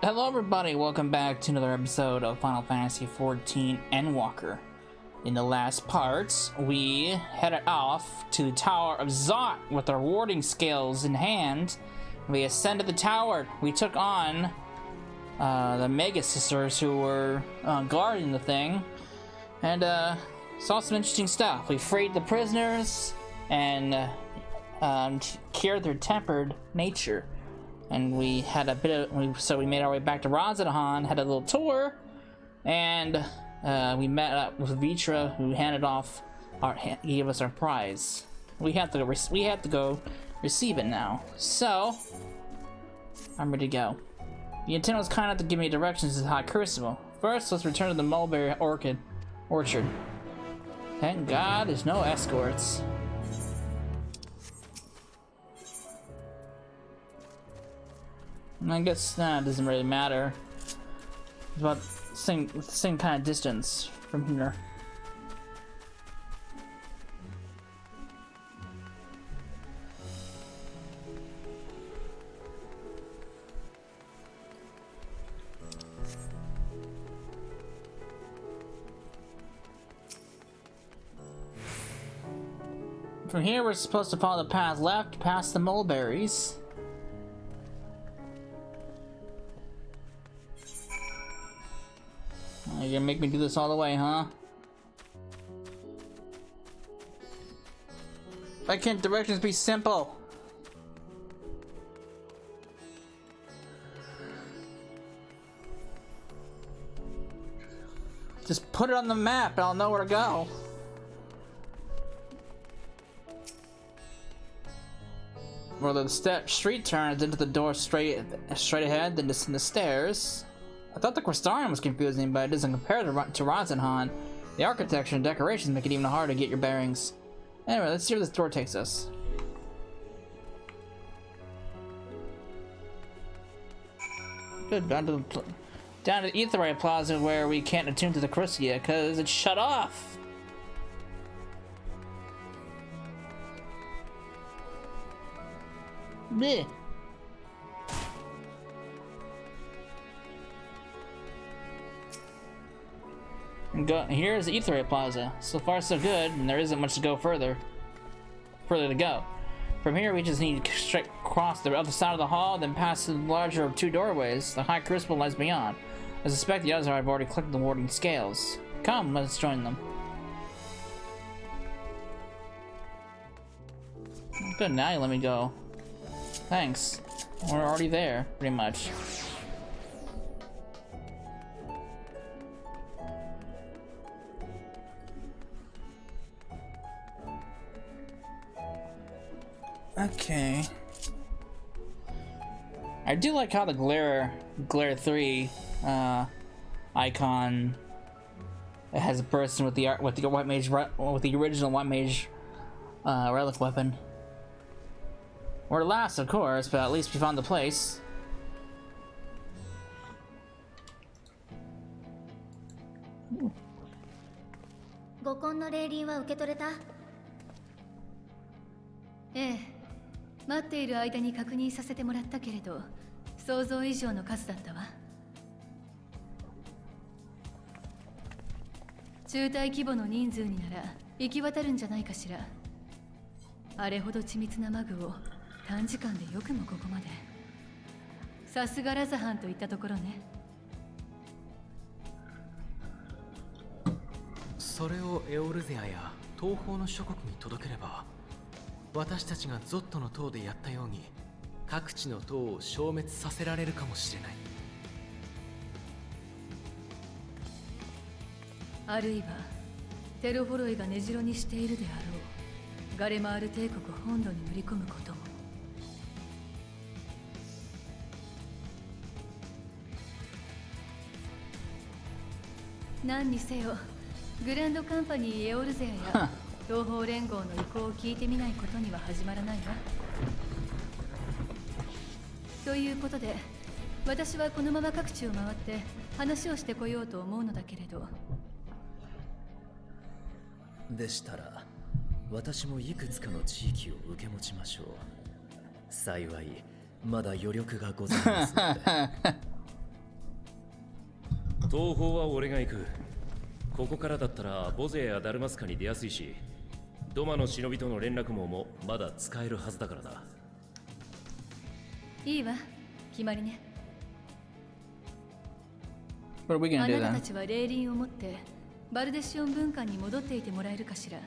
Hello everybody, welcome back to another episode of Final Fantasy XIV Endwalker. In the last part, we headed off to the Tower of Zot with our warding scales in hand. We ascended the tower. We took on the Mega Sisters who were guarding the thing, and saw some interesting stuff. We freed the prisoners and cured their tempered nature. And we had a bit of, so we made our way back to Razadahan, had a little tour, and we met up with Vitra, who gave us our prize. We have to go receive it now. So I'm ready to go. The antenna was kind enough to give me directions to the High Crucible. First, let's return to the mulberry orchard. Thank God there's no escorts. I guess that doesn't really matter. It's about the same kind of distance from here. From here, we're supposed to follow the path left past the mulberries. You're gonna make me do this all the way, huh? Why can't directions be simple? Just put it on the map and I'll know where to go. Where the street turns into the door straight ahead, then descend the stairs. I thought the Crystarium was confusing, but it doesn't compare to Razadahan. The architecture and decorations make it even harder to get your bearings. Anyway, let's see where this door takes us. Good, down to the Aetheryte Plaza where we can't attune to the crystal yet, because it's shut off. Bleh. Here's the Aetheryte Plaza. So far so good, and there isn't much to go further to go. From here we just need to straight cross the other side of the hall, then pass the larger of two doorways. The High Crucible lies beyond. I suspect the others have already clicked the warding scales. Come, let's join them. Good, now you let me go. Thanks. We're already there, pretty much. Okay. I do like how the Glare 3 icon has a person with the white mage with the original white mage relic weapon. We're last, of course, but at least we found the place. Eh. 待っている間に確認させてもらったけれど、想像以上の数だったわ。中隊規模の人数になら行き渡るんじゃないかしら。あれほど緻密なマグを短時間でよくもここまで。さすがラザハンといったところね。それをエオルゼアや東方の諸国に届ければ。私たちがゾットの塔でやったように各地の塔を消滅させられるかもしれない。あるいはテロフォロイが根城にしているであろうガレマール帝国本土に乗り込むことも。何にせよグランドカンパニーエオルゼアや東方連合の意向を聞いてみないことには始まらないわ。ということで、私はこのまま各地を回って話をしてこようと思うのだけれど。でしたら、私もいくつかの地域を受け持ちましょう。幸い、まだ余力がございますので。東方は俺が行く。ここからだったらボゼやダルマスカに出やすいし、ドマの忍びとの連絡網もまだ使えるはずだからな。いいわ、決まりね。 What are we あ gonna do なたた then? ちは霊輪を持ってバルデシオン文館に戻っていてもらえるかしら。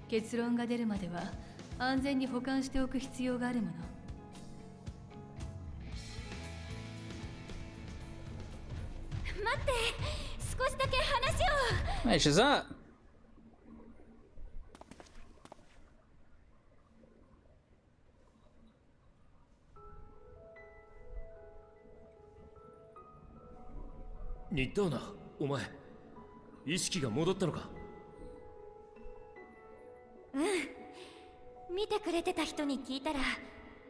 結論が出るまでは安全に保管しておく必要があるもの。待って、少しだけ話を。 Hey, she's up. ニッドーナ、お前意識が戻ったのか？見てくれてた人に聞いたら、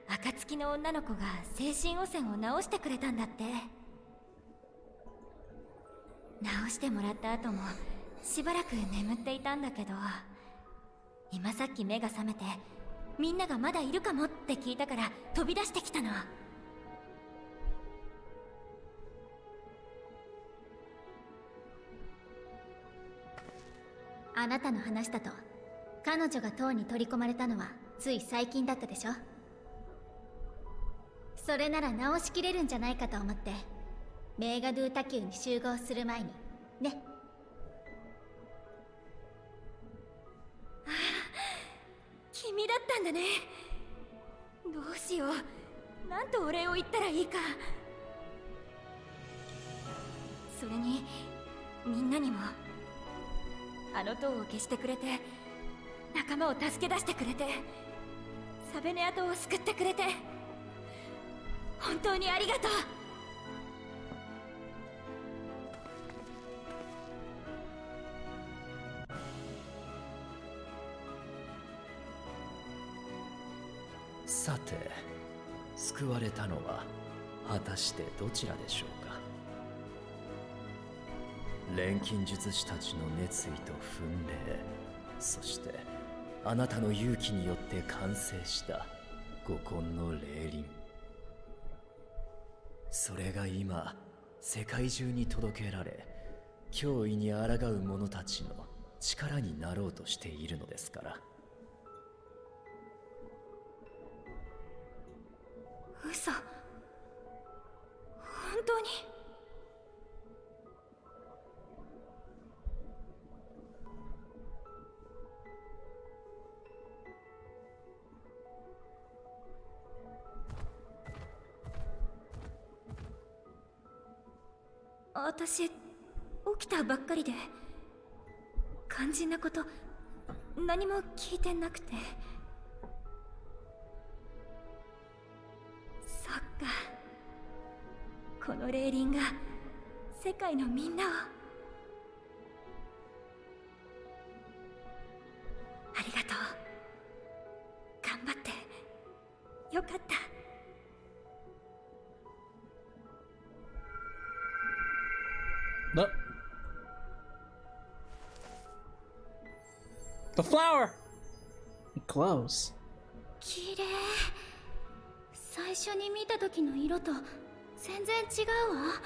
暁の女の子が精神汚染を治してくれたんだって。治してもらった後もしばらく眠っていたんだけど、今さっき目が覚めて、みんながまだいるかもって聞いたから飛び出してきたの。あなたの話だと、彼女が塔に取り込まれたのはつい最近だったでしょ。それなら直しきれるんじゃないかと思って、メーガドゥタ級に集合する前にね。ああ、君だったんだね。どうしよう、なんとお礼を言ったらいいか。それにみんなにも、あの塔を消してくれて、仲間を助け出してくれて、サベネア島を救ってくれて、本当にありがとう。さて、救われたのは果たしてどちらでしょうか。錬金術師たちの熱意と奮励、そしてあなたの勇気によって完成した五根の霊輪、それが今世界中に届けられ、脅威に抗う者たちの力になろうとしているのですから。嘘、本当に。私、起きたばっかりで肝心なこと何も聞いてなくて。そっか、この霊輪が世界のみんなを。ありがとう、頑張ってよかった。Look. The flower! It glows. 綺麗。最初に見た時の色と全然違うわ。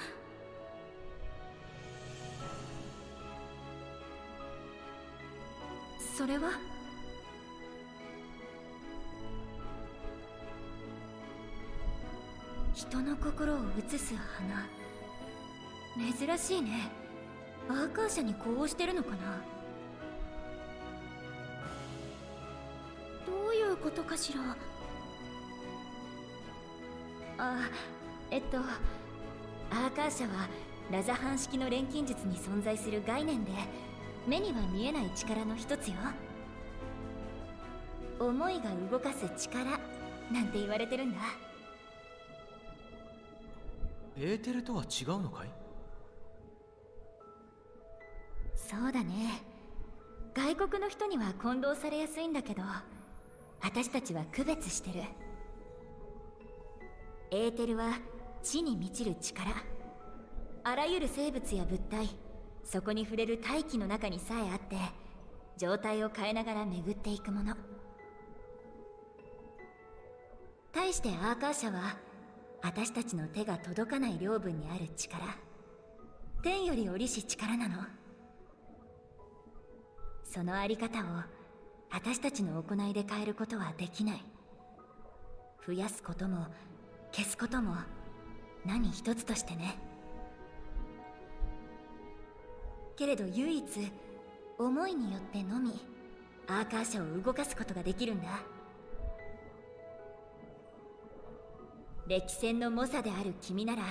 それは？人の心を映す花。珍しいね。アーカーシャに呼応してるのかな。どういうことかしら。アーカーシャはラザハン式の錬金術に存在する概念で、目には見えない力の一つよ。思いが動かす力なんて言われてるんだ。エーテルとは違うのかい？そうだね。外国の人には混同されやすいんだけど、私たちは区別してる。エーテルは地に満ちる力。あらゆる生物や物体、そこに触れる大気の中にさえあって、状態を変えながら巡っていくもの。対してアーカーシャは、私たちの手が届かない領分にある力。天より降りし力なの。そのあり方を私たちの行いで変えることはできない。増やすことも消すことも何一つとしてね。けれど唯一思いによってのみアーカーシャを動かすことができるんだ。歴戦の猛者である君なら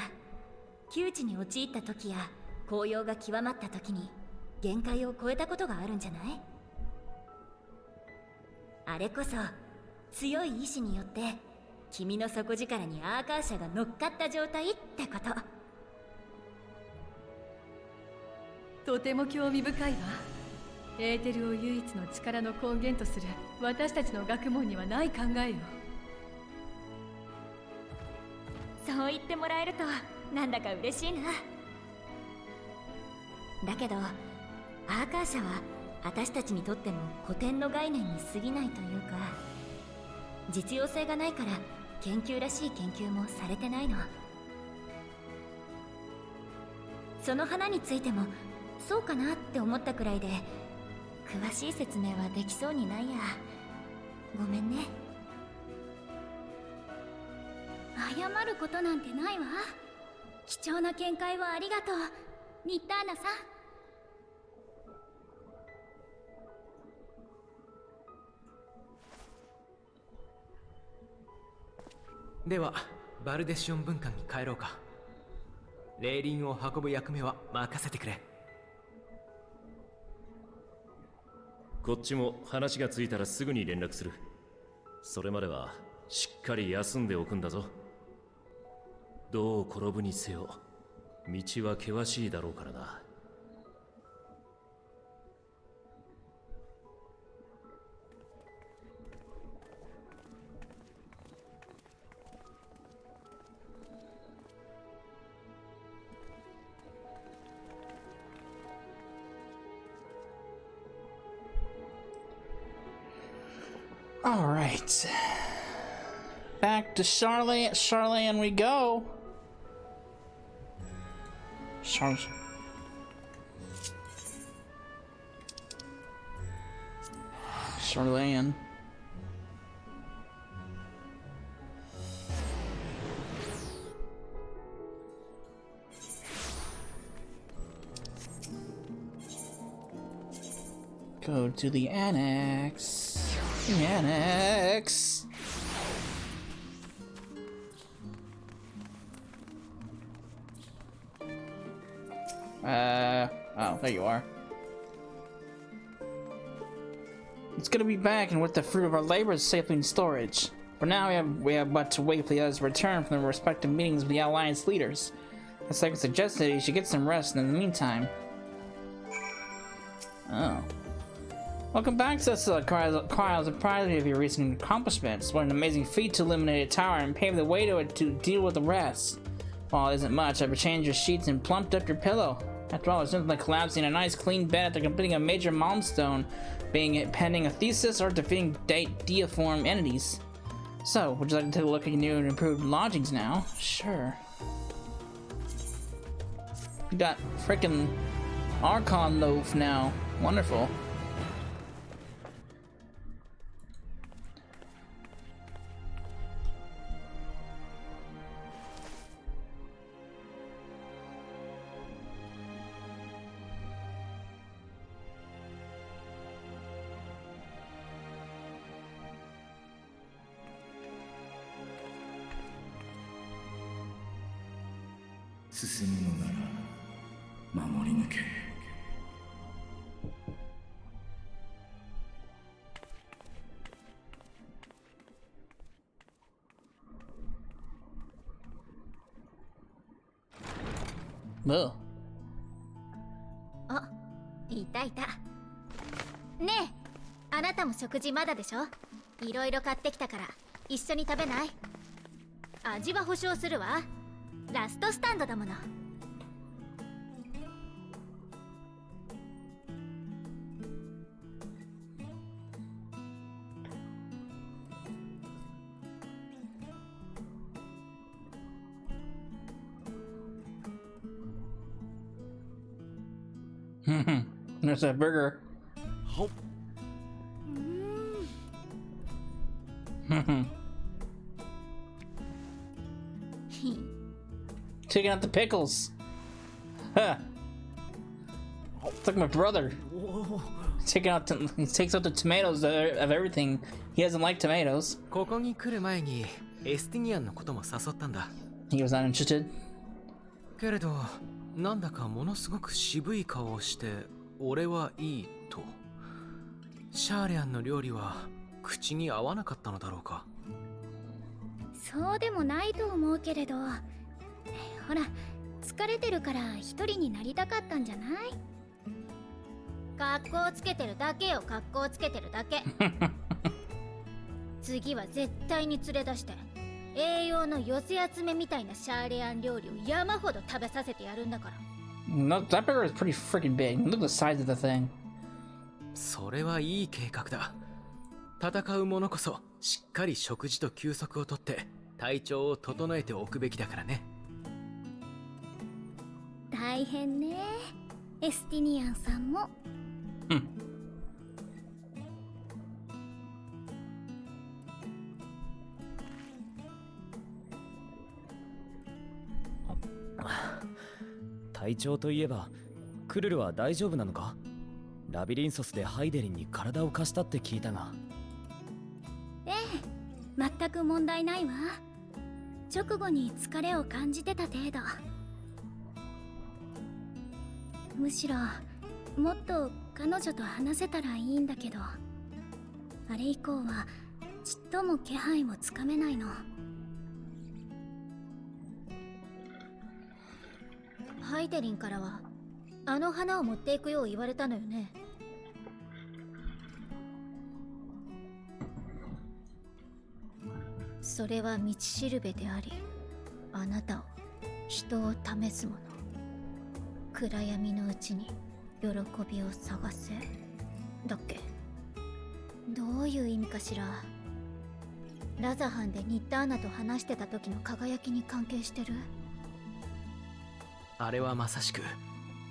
窮地に陥った時や高揚が極まった時に限界を超えたことがあるんじゃない？あれこそ強い意志によって君の底力にアーカーシャが乗っかった状態ってこと。とても興味深いわ。エーテルを唯一の力の根源とする私たちの学問にはない考えよ。そう言ってもらえるとなんだか嬉しいな。だけどアーカーシャは私たちにとっても古典の概念に過ぎないというか、実用性がないから研究らしい研究もされてないの。その花についてもそうかなって思ったくらいで詳しい説明はできそうにないや。ごめんね。謝ることなんてないわ。貴重な見解をありがとう、ニッターナさん。ではバルデシオン文館に帰ろうか。霊輪を運ぶ役目は任せてくれ。こっちも話がついたらすぐに連絡する。それまではしっかり休んでおくんだぞ。どう転ぶにせよ道は険しいだろうからな。All right, back to Charlotte we go. Charlotte. Go to the annex. The annex. Oh, there you are. It's good to be back and with the fruit of our labors safely in storage. For now, we have but to wait for the others' return from their respective meetings with the Alliance leaders. As I suggested, you should get some rest in the meantime. Oh. Welcome back to us, Kyle. Surprised of your recent accomplishments. What an amazing feat to eliminate a tower and pave the way to it to deal with the rest. While it isn't much, I've changed your sheets and plumped up your pillow. After all, it's nothing like collapsing a nice clean bed after completing a major milestone, being pending a thesis or defeating deiform entities. So, would you like to take a look at your new and improved lodgings now? Sure. We got frickin' Archon loaf now. Wonderful. Ugh. あ、いたいた。ねえ、あなたも食事まだでしょ？いろいろ買ってきたから一緒に食べない？味は保証するわ。ラストスタンドだもの。There's that burger. Taking out the pickles. Huh. It's like my brother. He takes out the tomatoes of everything. He doesn't like tomatoes. ここに来る前にエスティニアンのことも誘ったんだ。 He was not interested. けれど、なんだかものすごく渋い顔をして、俺はいいと。シャーレアンの料理は口に合わなかったのだろうか。そうでもないと思うけれど、ほら、疲れてるから一人になりたかったんじゃない？格好つけてるだけよ、格好つけてるだけ。次は絶対に連れ出して、栄養の寄せ集めみたいなシャーレアン料理を山ほど食べさせてやるんだから。No, that burger is pretty freaking big. Look at the size of the thing. それはいい計画だ。戦う者こそしっかり食事と休息をとって体調を整えておくべきだからね。大変ね、エスティニアンさんも。体調といえば、クルルは大丈夫なのか？ラビリンソスでハイデリンに体を貸したって聞いたが。ええ、全く問題ないわ。直後に疲れを感じてた程度。むしろもっと彼女と話せたらいいんだけど、あれ以降はちっとも気配もつかめないの。ハイデリンからはあの花を持っていくよう言われたのよね。それは道しるべであり、あなたを、人を試すもの。暗闇のうちに喜びを探せだっけ。どういう意味かしら。ラザハンでニッターナと話してた時の輝きに関係してる？あれはまさしく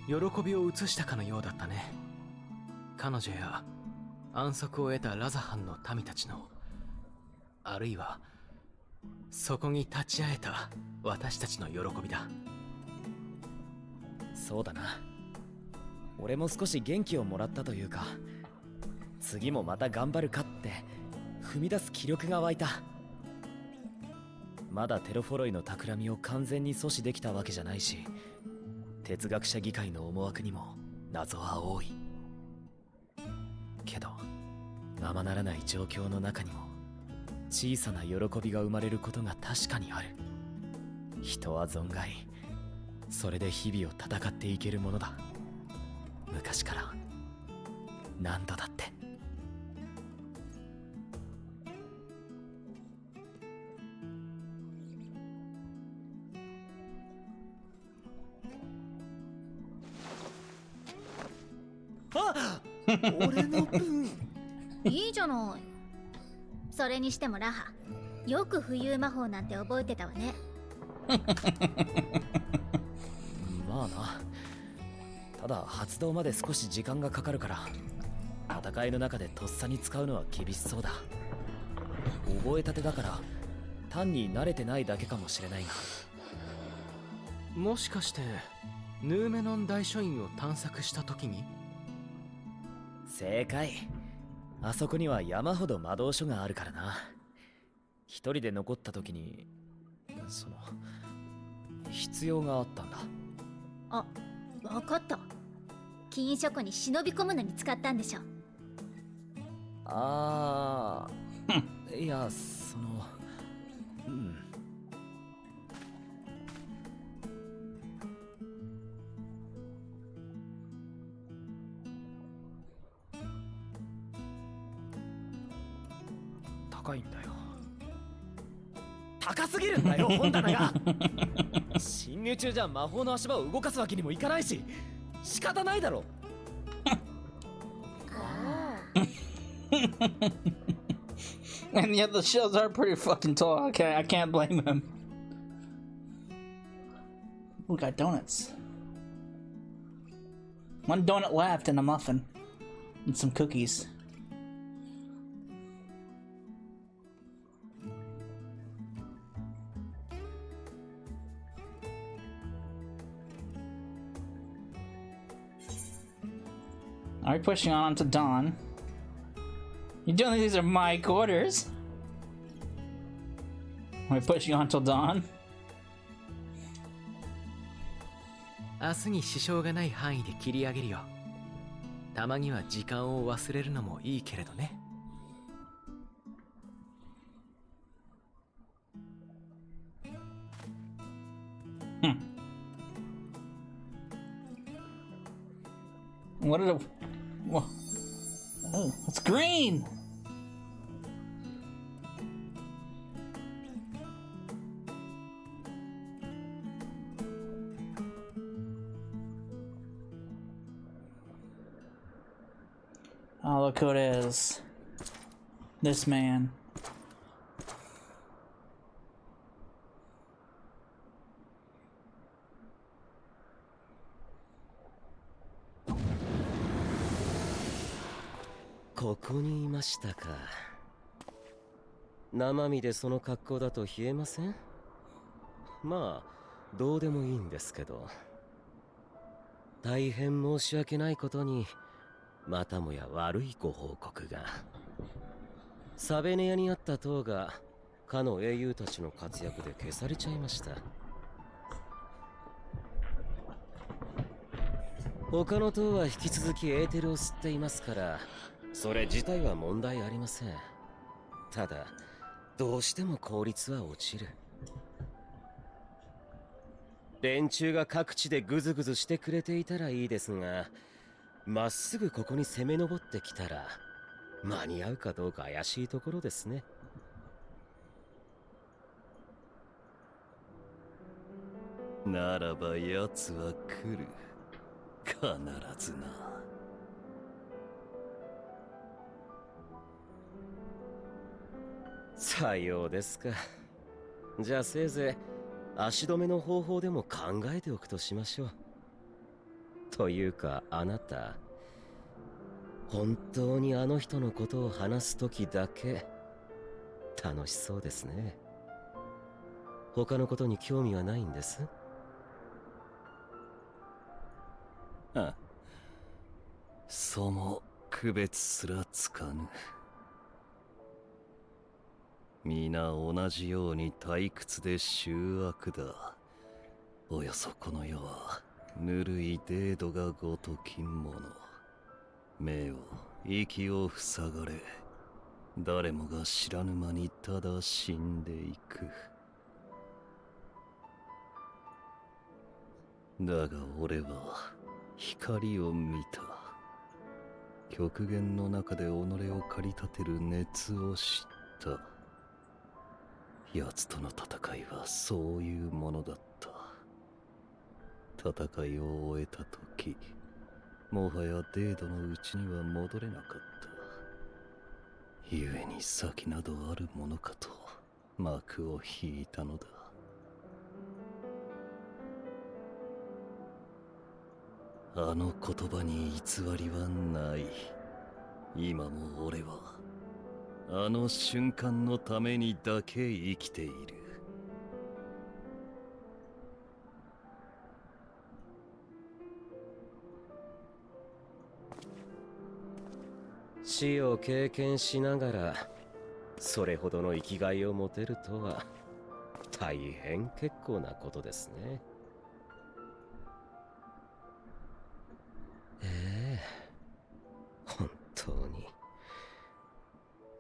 喜びを移したかのようだったね。彼女や安息を得たラザハンの民たちの、あるいはそこに立ち会えた私たちの喜びだ。そうだな。俺も少し元気をもらったというか、次もまた頑張るかって踏み出す気力が湧いた。まだテロフォロイの企みを完全に阻止できたわけじゃないし、哲学者議会の思惑にも謎は多い。けどままならない状況の中にも小さな喜びが生まれることが確かにある。人は存外それで日々を戦っていけるものだ。昔から何度だって。俺の分。いいじゃない。それにしてもラハ、よく浮遊魔法なんて覚えてたわね。まあな。ただ発動まで少し時間がかかるから、戦いの中でとっさに使うのは厳しそうだ。覚えたてだから単に慣れてないだけかもしれないが。もしかしてヌーメノン大書院を探索した時に？正解。あそこには山ほど魔導書があるからな。一人で残った時に必要があったんだ。あ、わかった。禁書庫に忍び込むのに使ったんでしょ。ああいや高いんだよ。高すぎるんだよ本棚が。侵入中じゃ魔法の足場を動かすわけにもいかないし、仕方ないだろ。And yet the shelves are pretty fucking tall. I can't blame him. We got donuts. One donut left and a muffin. And some cookies. Are we pushing on to dawn? You don't think these are my quarters? Are we pushing on till dawn? 明日に支障がない範囲で切り上げるよ。たまには時間を忘れるのもいいけれどね。What did it... Whoa. Oh, it's green! Oh, look who it is. This man. Here ここにいましたか。生身でその格好だと冷えません？まあ、どうでもいいんですけど。大変申し訳ないことに、またもや悪いご報告が。サベネ屋にあった塔が、かの英雄たちの活躍で消されちゃいました。他の塔は引き続きエーテルを吸っていますから、それ自体は問題ありません。ただ、どうしても効率は落ちる。連中が各地でグズグズしてくれていたらいいですが、まっすぐここに攻め上ってきたら、間に合うかどうか怪しいところですね。ならば奴は来る。必ずな。さようですか。じゃあせいぜい足止めの方法でも考えておくとしましょう。というかあなた、本当にあの人のことを話すときだけ楽しそうですね。他のことに興味はないんです？あ、そうも区別すらつかぬ。皆同じように退屈で醜悪だ。およそこの世はぬるいデードがごときもの。目を息を塞がれ、誰もが知らぬ間にただ死んでいく。だが俺は光を見た。極限の中で己を駆り立てる熱を知った。奴との戦いはそういうものだった。戦いを終えた時、もはやデードのうちには戻れなかった。故に先などあるものかと幕を引いたのだ。あの言葉に偽りはない。今も俺はあの瞬間のためにだけ生きている。死を経験しながらそれほどの生きがいを持てるとは大変結構なことですね。本当に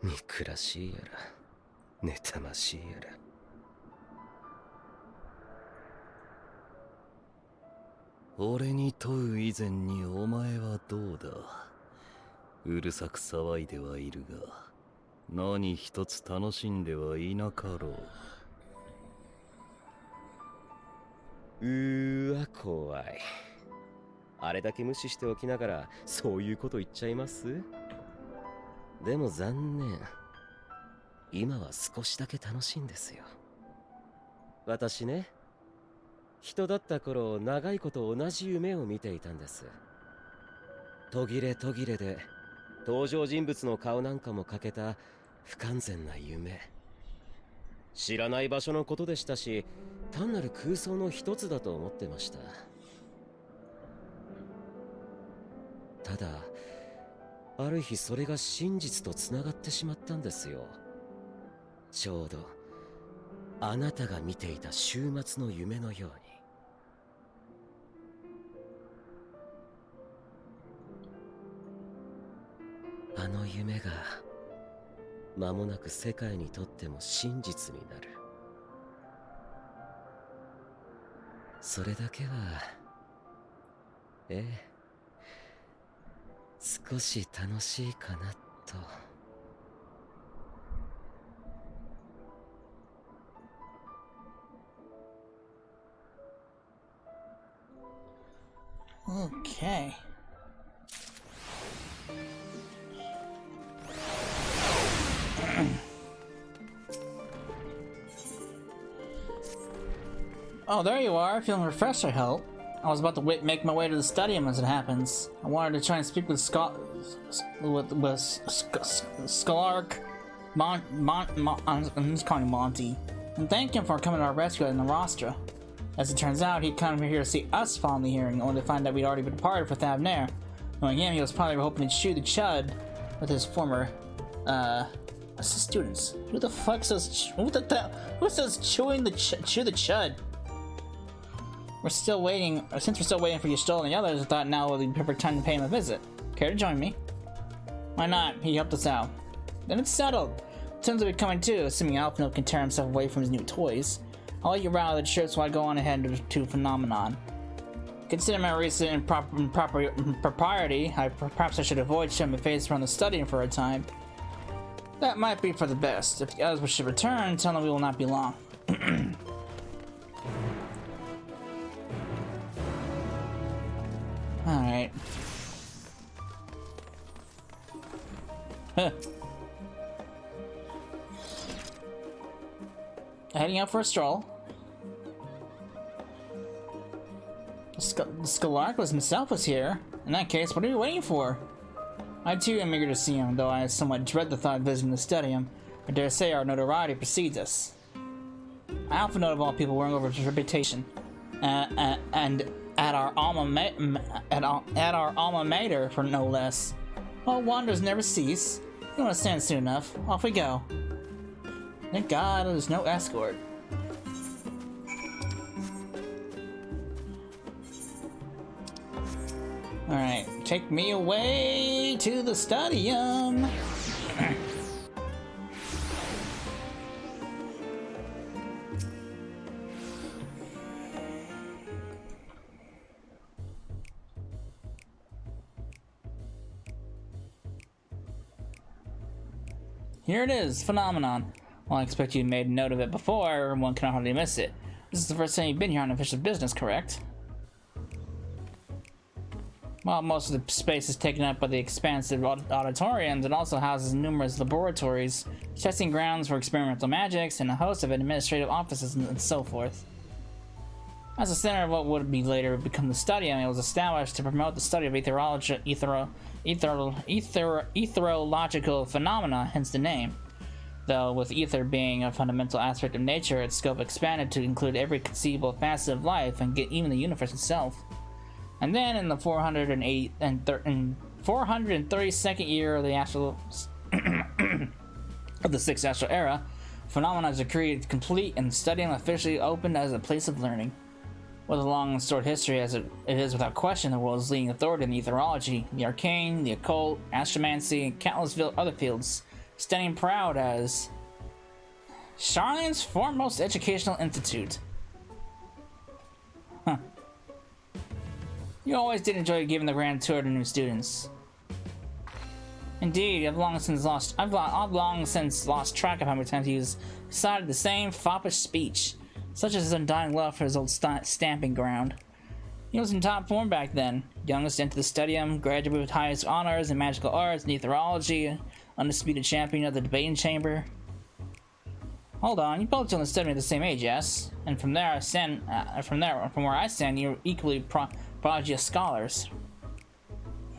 憎らしいやら妬ましいやら。俺に問う以前にお前はどうだ。うるさく騒いではいるが、何一つ楽しんではいなかろう。わ、怖い。あれだけ無視しておきながらそういうこと言っちゃいます？でも残念。今は少しだけ楽しいんですよ。私ね、人だった頃長いこと同じ夢を見ていたんです。途切れ途切れで登場人物の顔なんかも欠けた不完全な夢。知らない場所のことでしたし、単なる空想の一つだと思ってました。ただある日それが真実とつながってしまったんですよ。ちょうどあなたが見ていた週末の夢のように。あの夢が間もなく世界にとっても真実になる。それだけは少し楽しいかなと。Okay. Oh, there you are. Feeling refreshed, I hope. I was about to make my way to the Studium as it happens. I wanted to try and speak with Scholark I'm just calling him Monty, and thank him for coming to our rescue in the Rostra. As it turns out, he'd come here to see us finally hearing, only to find that we'd already been departed for Thavnair. Knowing him, he was probably hoping to chew the chud with his former, students. Who the fuck says, who says chew the chud? We're still waiting, since we're still waiting for Yashtol and the others, I thought now would be the perfect time to pay him a visit. Care to join me? Why not? He helped us out. Then it's settled. Tim's will be coming too, assuming Alphino can tear himself away from his new toys. I'll let you round the trip so I go on ahead to Phenomenon. Considering my recent impropriety, perhaps I should avoid showing my face around the Studium for a time. That might be for the best. If the others should return, tell them we will not be long. Alright. Huh. Heading out for a stroll. Scholark himself was here. In that case, what are you waiting for? I too am eager to see him, though I somewhat dread the thought of visiting the Studium. I dare say our notoriety precedes us. I often know of all people worrying over his reputation, and at our alma mater, for no less. All wonders never cease. You don't understand soon enough. Off we go. Thank God there's no escort. Alright, take me away to the Studium. Here it is, Phenomenon. Well, I expect you made note of it before, one can hardly miss it. This is the first time you've been here on official business, correct? While most of the space is taken up by the expansive auditoriums, it also houses numerous laboratories, testing grounds for experimental magics, and a host of administrative offices and so forth. As the center of what would be later become the Studium, it was established to promote the study of etherological phenomena, hence the name. Though, with ether being a fundamental aspect of nature, its scope expanded to include every conceivable facet of life and even the universe itself. And then, in the 432nd year of the astral of the Sixth Astral Era, Phenomena is decreed complete and Studium officially opened as a place of learning. With a long and storied history as it is without question the world's leading authority in etherology, the arcane, the occult, astromancy, and countless other fields, standing proud as Charlene's foremost educational institute. Huh. You always did enjoy giving the grand tour to new students. Indeed, I've long since lost track of how many times he has cited the same foppish speech, such as his undying love for his old stamping ground. He was in top form back then, youngest into the Studium, graduated with highest honors in magical arts and etherology, undisputed champion of the debating chamber. Hold on, you both joined the Studium at the same age, yes? And from where I stand, you're equally prodigious scholars.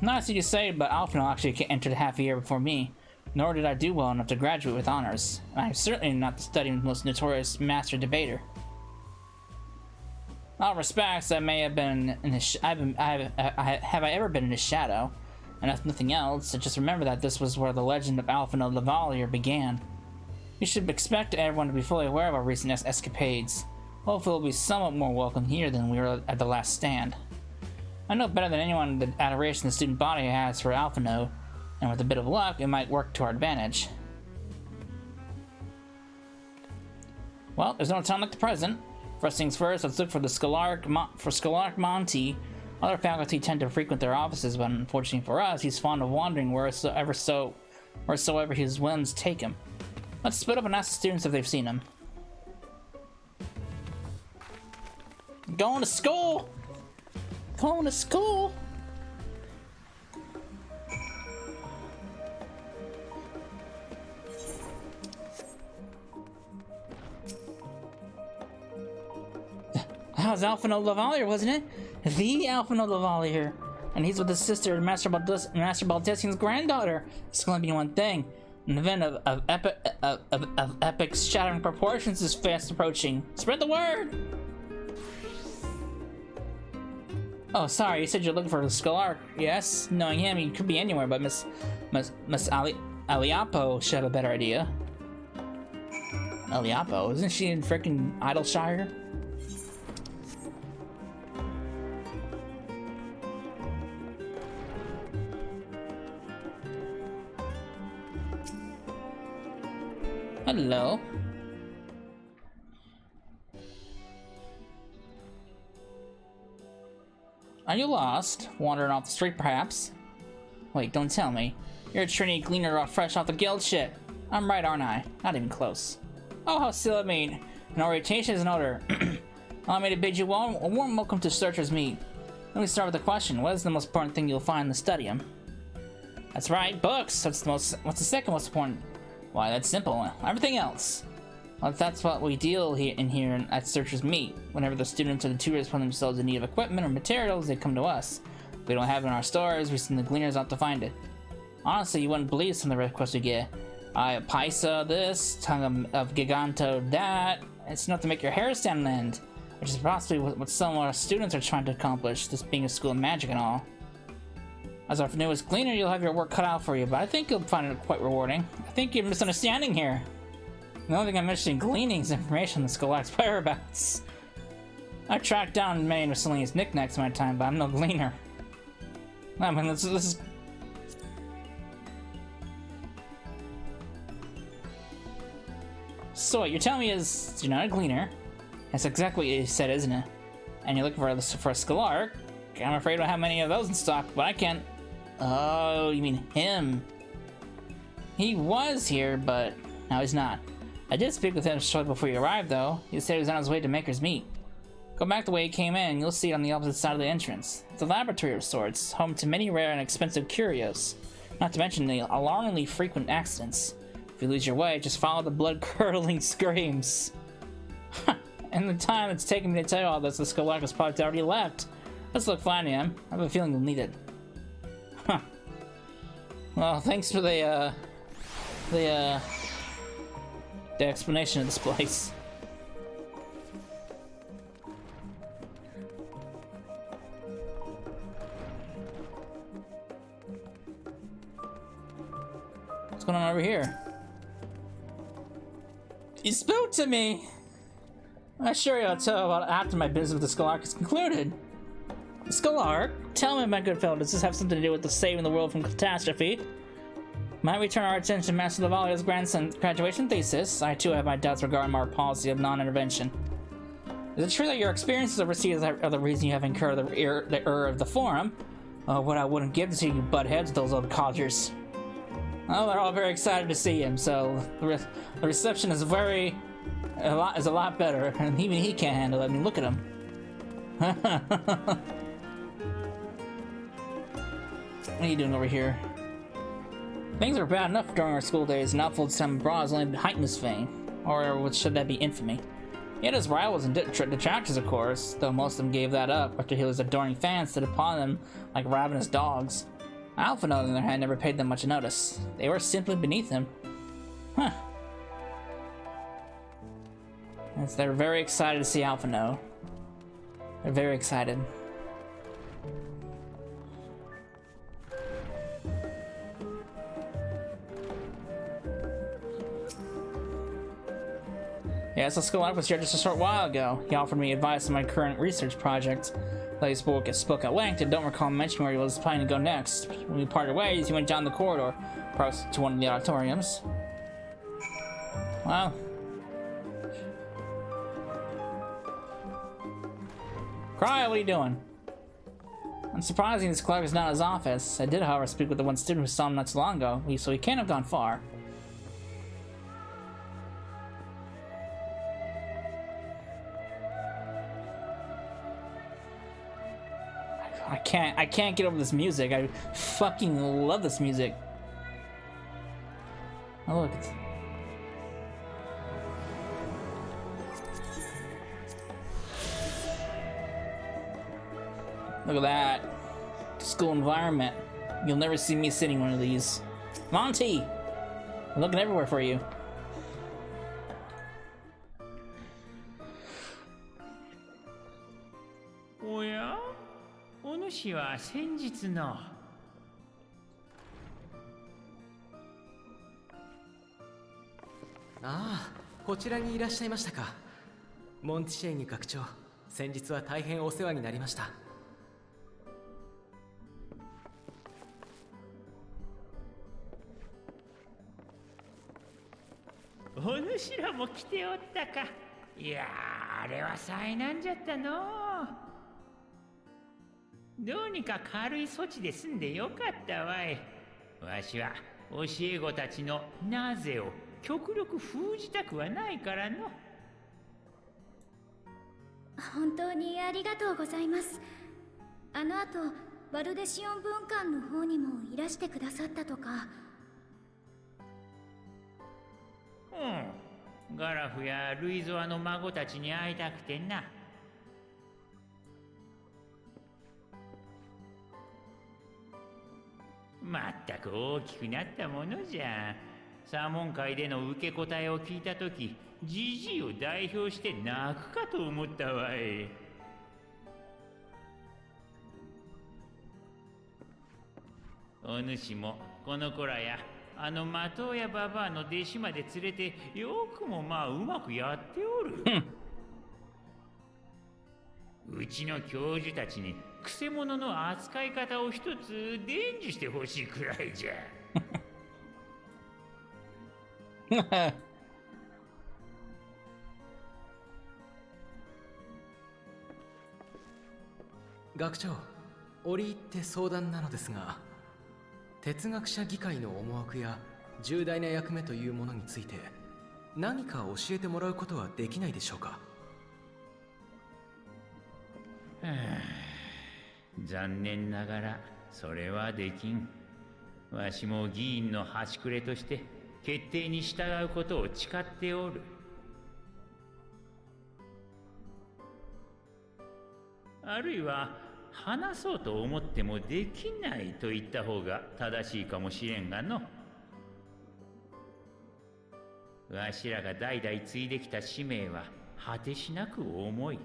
Not as you say, but Alphino actually entered half a year before me. Nor did I do well enough to graduate with honors. I am certainly not the Studium's most notorious master debater. In all respects, I may have been in his have I ever been in his shadow? And if nothing else, just remember that this was where the legend of Alphino Lavalier began. You should expect everyone to be fully aware of our recent escapades. Hopefully we'll be somewhat more welcome here than we were at the last stand. I know better than anyone the adoration the student body has for Alphino, and with a bit of luck, it might work to our advantage. Well, there's no time like the present. First things first, let's look for the Scholark Monty. Other faculty tend to frequent their offices, but unfortunately for us, he's fond of wandering wheresoever his whims take him. Let's split up and ask the students if they've seen him. Going to school! Going to school! That was Alphino Lavalier, wasn't it? The Alphino Lavalier. And he's with his sister, Master Baldessian's granddaughter. It's going to be one thing. An event of epic shattering proportions is fast approaching. Spread the word! Oh, sorry, you said you're looking for the Scholark. Yes, knowing him, he could be anywhere, but Miss Aliapo should have a better idea. Aliapo? Isn't she in frickin' Idleshire? Hello. Are you lost? Wandering off the street, perhaps? Wait, don't tell me. You're a Trinity Gleaner fresh off the guild shit. I'm right, aren't I? Not even close. Oh, how silly of me. An orientation is in order. Allow me to bid you a warm welcome to Searcher's Meet. Let me start with a question. What is the most important thing you'll find in the Studium? That's right, books. What's the second most important? Why, that's simple. Everything else. Well, that's what we deal here at Searcher's Meet. Whenever the students or the tutors find themselves in need of equipment or materials, they come to us. If we don't have it in our stores, we send the gleaners out to find it. Honestly, you wouldn't believe some of the requests we get. Paisa this, tongue of Giganto that. It's enough to make your hair stand on end. Which is possibly what some of our students are trying to accomplish, this being a school of magic and all. As our newest gleaner, you'll have your work cut out for you, but I think you'll find it quite rewarding. I think you're misunderstanding here. The only thing I'm interested in gleaning is information on the Scholark's whereabouts. I tracked down many miscellaneous knickknacks in my time, but I'm no gleaner. I mean, this is... So what you're telling me is you're not a gleaner. That's exactly what you said, isn't it? And you're looking for a Scholark. I'm afraid I don't have many of those in stock, but I can. Oh, you mean him? He was here, but now he's not. I did speak with him shortly before you arrived, though. He said he was on his way to Maker's Meet. Go back the way he came in, and you'll see it on the opposite side of the entrance. It's a laboratory of sorts, home to many rare and expensive curios. Not to mention the alarmingly frequent accidents. If you lose your way, just follow the blood-curdling screams. And the time it's taken me to tell you all this, the Scholark has probably already left. Let's look fine, Em. I have a feeling you'll need it. Huh. Well, thanks for the explanation of this place. What's going on over here? You spoke to me! I assure you I'll tell about it after my business with the Scholark is concluded. The Scholark? Tell me, my good fellow, does this have something to do with the saving the world from catastrophe? Might we turn our attention to Master Lavalier's grandson's graduation thesis? I too have my doubts regarding our policy of non-intervention. Is it true that your experiences overseas are the reason you have incurred the error of the forum? What I wouldn't give to see you butt heads with those old codgers. Oh, they're all very excited to see him, so the reception is a lot better, and even he can't handle it. I mean, look at him. What are you doing over here? Things were bad enough during our school days, and Outfield's time abroad has only heightened his fame. Or should that be infamy? He had his rivals and detractors, of course, though most of them gave that up after his adoring fans stood upon them like ravenous dogs. Alpha, on the other hand, never paid them much notice. They were simply beneath him. Huh. Yes, they're very excited to see Alpha No. They're very excited. Yes, the school was here just a short while ago. He offered me advice on my current research project. He spoke at length and don't recall mentioning where he was planning to go next. When we parted ways, he went down the corridor, perhaps to one of the auditoriums. Well. Cry, what are you doing? Unsurprising, this clerk is not in his office. I did, however, speak with the one student who saw him not too long ago, so he can't have gone far. I can't get over this music. I fucking love this music. Oh, look. Look at that. School environment. You'll never see me sitting one of these. Monty! I'm looking everywhere for you. Oh yeah? お主は先日のああ、こちらにいらっしゃいましたか。モンティシェイニ学長、先日は大変お世話になりました。お主らも来ておったか。いやー、あれは災難じゃったのう。どうにか軽い措置で済んでよかったわい。わしは教え子たちのなぜを極力封じたくはないからの。本当にありがとうございます。あの後バルデシオン文館の方にもいらしてくださったとか。うん、ガラフやルイゾアの孫たちに会いたくてな。まったく大きくなったものじゃ。サーモン会での受け答えを聞いたとき、ジジイを代表して泣くかと思ったわい。お主もこの子らやあのマトウヤババアの弟子まで連れてよくもまあうまくやっておる。うちの教授たちにくせ者の扱い方を一つ伝授してほしいくらいじゃ。学長、折り入って相談なのですが、哲学者議会の思惑や重大な役目というものについて何か教えてもらうことはできないでしょうか。残念ながらそれはできん。わしも議員の端くれとして決定に従うことを誓っておる。あるいは話そうと思ってもできないと言った方が正しいかもしれんがの。わしらが代々継いできた使命は果てしなく重い。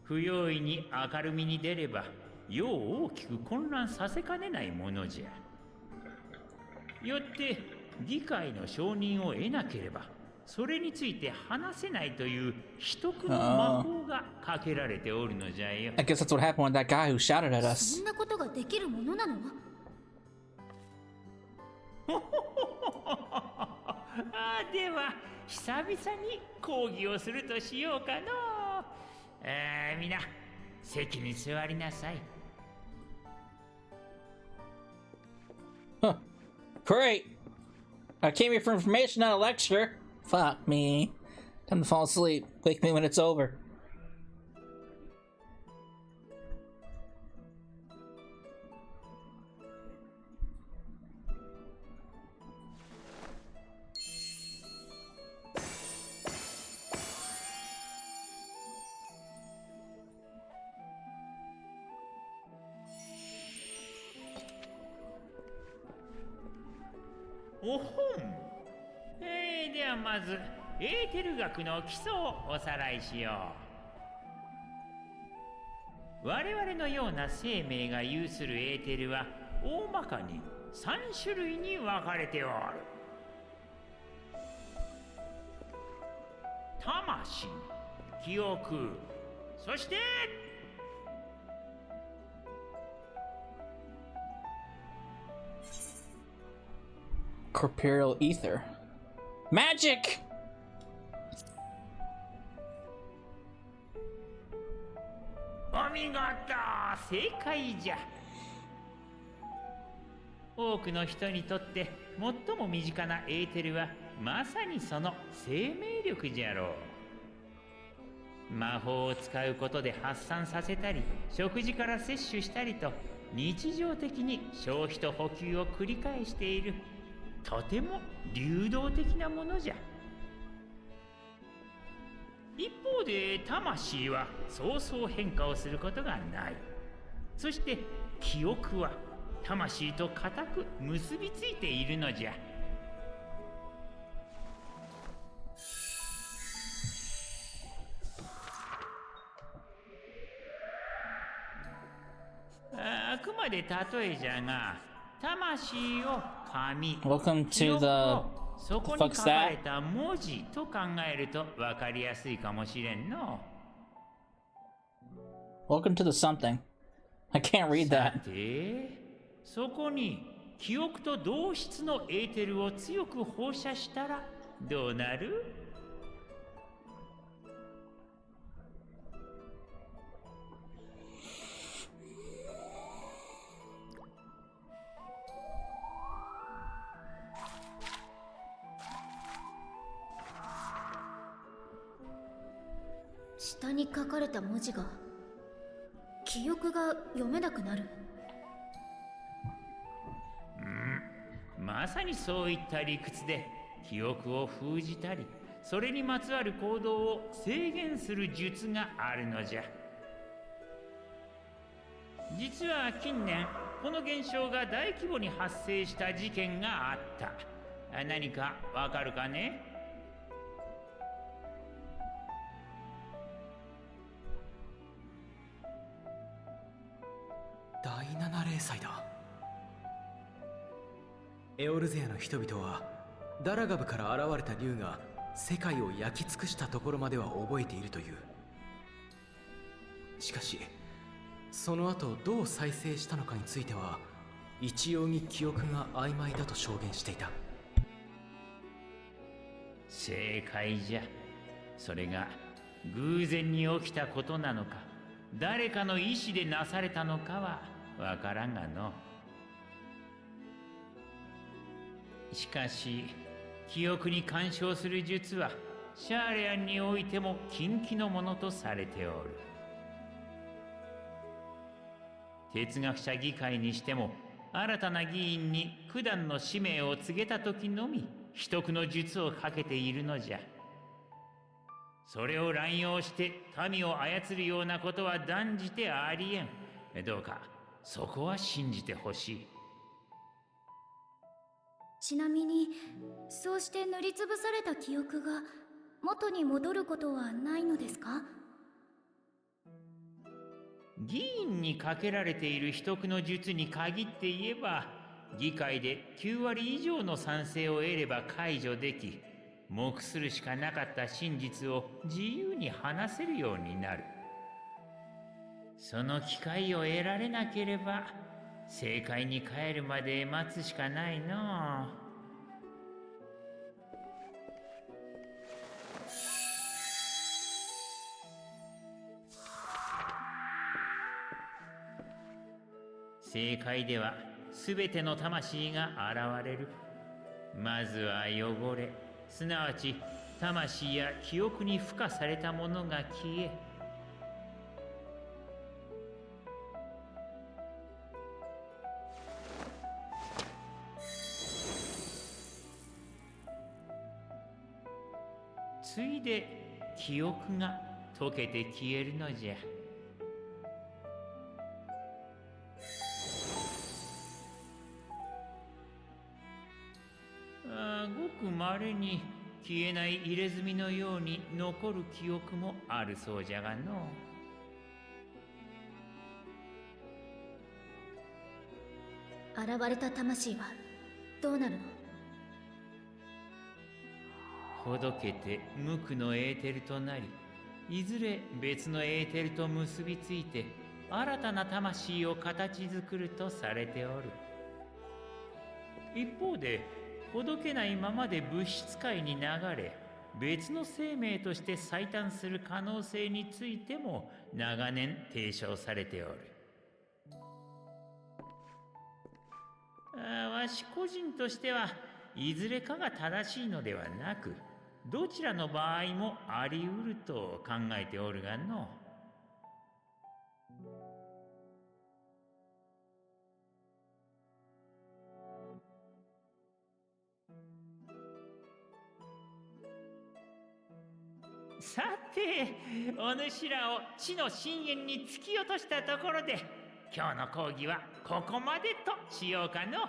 不用意に明るみに出れば世を大きく混乱させかねないものじゃ。よって議会の承認を得なければそれについて話せないという秘匿の魔法がかけられておるのじゃよ。I guess that's what happened with that guy who shouted at us. そんなことができるものなの？あ、では久々に講義をするとしようかの。みな席に座りなさい。Huh. Great! I came here for information, not a lecture. Fuck me. Time to fall asleep. Wake me when it's over. おほん。ではまずエーテル学の基礎をおさらいしよう。我々のような生命が有するエーテルは大まかに3種類に分かれておる。魂、記憶、そしてcorporeal ether. Magic! お見事、正解じゃ。多くの人にとって最も身近なエーテルはまさにその生命力じゃろう。魔法を使うことで発散させたり、食事から摂取したりと日常的に消費と補給を繰り返している、とても流動的なものじゃ。一方で魂はそうそう変化をすることがない。そして記憶は魂と固く結びついているのじゃ。あくまで例えじゃが、魂を紙、 Welcome 記 to 憶 the をそこに fuck's 書かれ that? た文字と考えると分かりやすいかもしれんの。Welcome to the something. I can't read さ that. て、そこに記憶と同質のエーテルを強く放射したらどうなる？下に書かれた文字が記憶が読めなくなる。まさにそういった理屈で記憶を封じたり、それにまつわる行動を制限する術があるのじゃ。実は近年この現象が大規模に発生した事件があった。何かわかるかね？第七霊祭だ。エオルゼアの人々はダラガブから現れた竜が世界を焼き尽くしたところまでは覚えているという。しかしその後どう再生したのかについては一様に記憶が曖昧だと証言していた。正解じゃ。それが偶然に起きたことなのか、誰かの意志でなされたのかはわからんがの。しかし記憶に干渉する術はシャーレアンにおいても禁忌のものとされておる。哲学者議会にしても新たな議員に九段の使命を告げた時のみ秘匿の術をかけているのじゃ。それを乱用して民を操るようなことは断じてありえん。どうかそこは信じてほしい。ちなみにそうして塗りつぶされた記憶が元に戻ることはないのですか？議員にかけられている秘匿の術に限って言えば、議会で9割以上の賛成を得れば解除でき、黙するしかなかった真実を自由に話せるようになる。その機会を得られなければ正解に帰るまで待つしかないのう。正解では全ての魂が現れる。まずは汚れ、すなわち魂や記憶に付加されたものが消え、ついで記憶が溶けて消えるのじゃ。く稀に消えない入れ墨のように残る記憶もあるそうじゃがの。現れた魂はどうなるの？ほどけて無垢のエーテルとなり、いずれ別のエーテルと結びついて新たな魂を形作るとされておる。一方でほどけないままで物質界に流れ、別の生命として再誕する可能性についても長年提唱されておる。わし個人としてはいずれかが正しいのではなく、どちらの場合もあり得ると考えておるがの。さて、お主らを地の深淵に突き落としたところで、今日の講義はここまでとしようかの。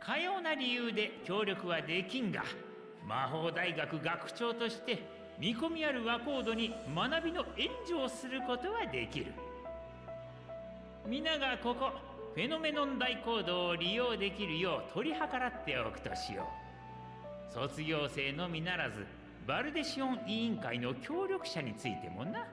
かような理由で協力はできんが、魔法大学学長として見込みある若人に学びの援助をすることはできる。皆がここフェノメノン大講堂を利用できるよう取り計らっておくとしよう。卒業生のみならずバルデシオン委員会の協力者についてもな。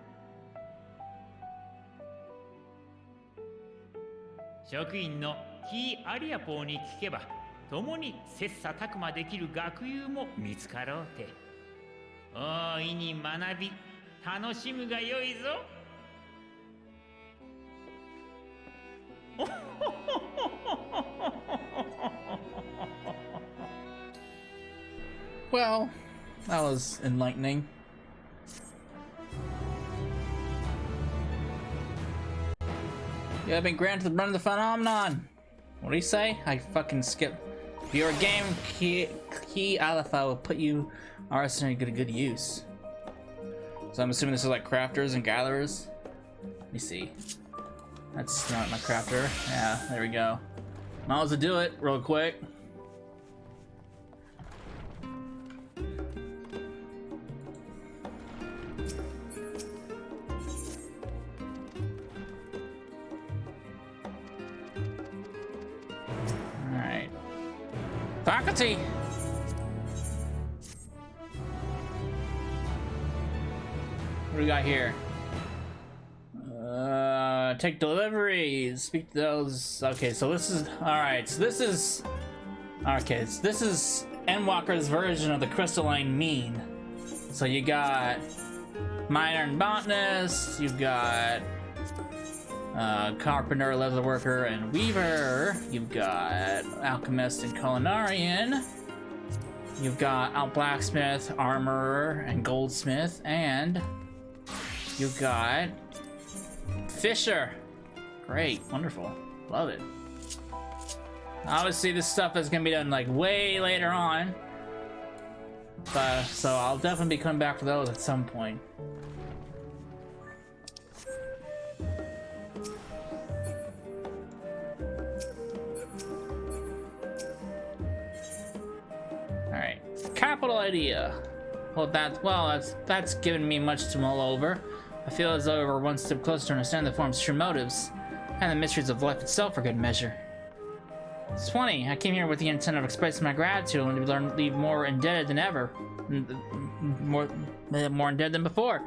職員のキー・アリアポーに聞けば、共に切磋琢磨できる学友も見つかろうて。大いに学び楽しむがよいぞ。Well, that was enlightening. You have been granted the run of the phenomenon. What do you say? I fucking skipped. If you're a game key alpha will put you arsenal to good use. So I'm assuming this is like crafters and gatherers. Let me see. That's not my crafter. Yeah, there we go. Might as well do it real quick. Alright. Faculty! What do we got here? Take deliveries. Speak to those. Okay, so this is alright. So this is okay. So this is Endwalker's version of the crystalline mean. So you got miner and botanist. You've got carpenter, leatherworker, and weaver. You've got alchemist and culinarian. You've got blacksmith, armorer, and goldsmith, and you've got fisher. Great, wonderful, love it. Obviously, this stuff is gonna be done like way later on, but so I'll definitely be coming back for those at some point. Alright, capital idea. Well, that's given me much to mull over. I feel as though we're one step closer to understand the form's true motives, and the mysteries of life itself for good measure. It's funny, I came here with the intent of expressing my gratitude and to leave more indebted than ever. More indebted than before.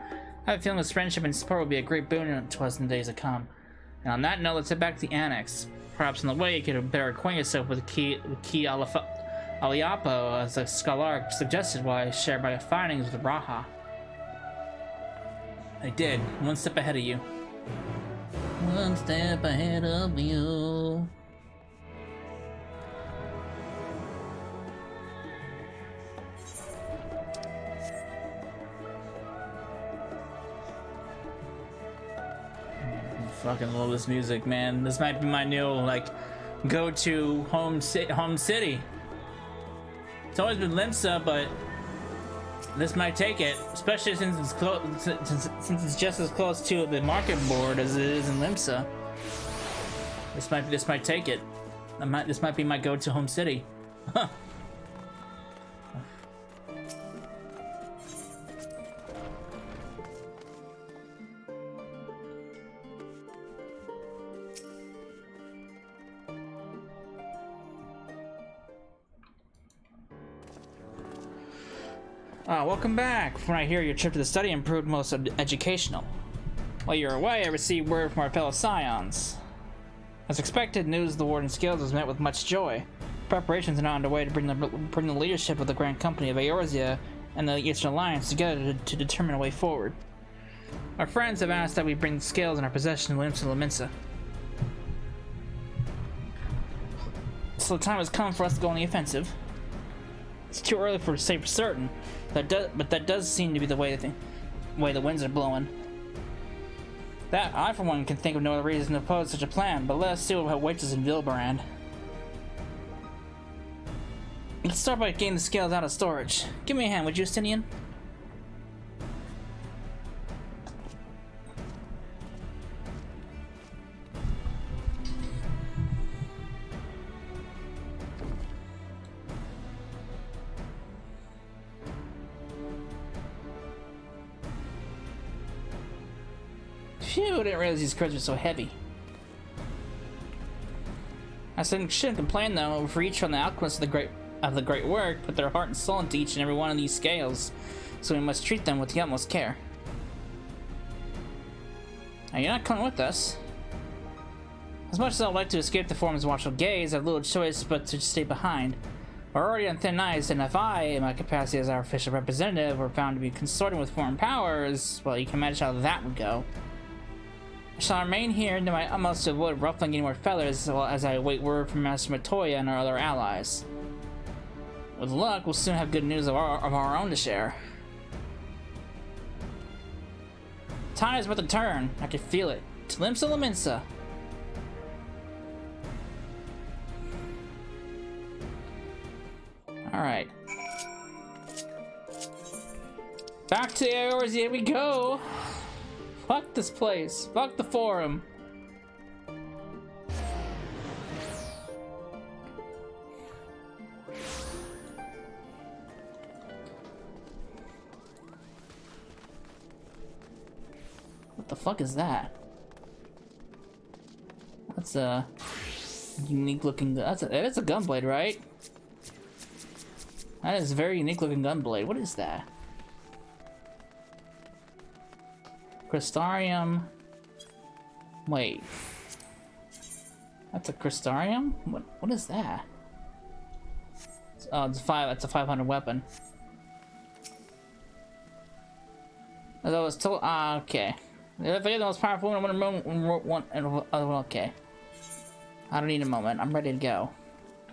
I have a feeling this friendship and support will be a great boon to us in the days to come. And on that note, let's head back to the annex. Perhaps on the way you could better acquaint yourself with Key Aliapo, as the scholar suggested while I shared my findings with Raha. I did. One step ahead of you. One step ahead of you. Fucking love this music, man. This might be my new, like, go-to home city. It's always been Limsa, but this might take it, especially since it's close, since it's just as close to the market board as it is in Limsa. This might take it. This might be my go-to home city. Huh. Welcome back. When I hear your trip to the Studium proved most educational. While you were away, I received word from our fellow Scions. As expected, news of the Warden's Guild was met with much joy. Preparations are now underway to bring the leadership of the Grand Company of Eorzea and the Eastern Alliance together to determine a way forward. Our friends have asked that we bring the scales in our possession to Limsa. So the time has come for us to go on the offensive. It's too early to say for certain, but that does seem to be the way the winds are blowing. That I, for one, can think of no other reason to oppose such a plan, but let us see what awaits us in Vilbrand. Let's start by getting the scales out of storage. Give me a hand, would you, Studium? Phew, I didn't realize these cards were so heavy. I shouldn't complain though, for each from the alchemists of the great work put their heart and soul into each and every one of these scales, so we must treat them with the utmost care. Now, you're not coming with us. As much as I'd like to escape the Foreman's watchful gaze, I have little choice but to stay behind. We're already on thin ice, and if I, in my capacity as our official representative, were found to be consorting with foreign powers, well, you can imagine how that would go. I shall remain here and do my utmost to avoid ruffling any more feathers as I await word from Master Matoya and our other allies. With luck, we'll soon have good news of our own to share. Tide is about to turn. I can feel it. Limsa Laminsa. Alright. Back to Eorzea we go! Fuck this place. Fuck the forum. What the fuck is that? That's a unique looking. That is a gunblade, right? That is a very unique looking gunblade. What is that? Crystarium. Wait. That's a Crystarium? What is that? Oh, it's a 500 weapon. As I was told, okay. If I get the most powerful one, okay. I don't need a moment. I'm ready to go.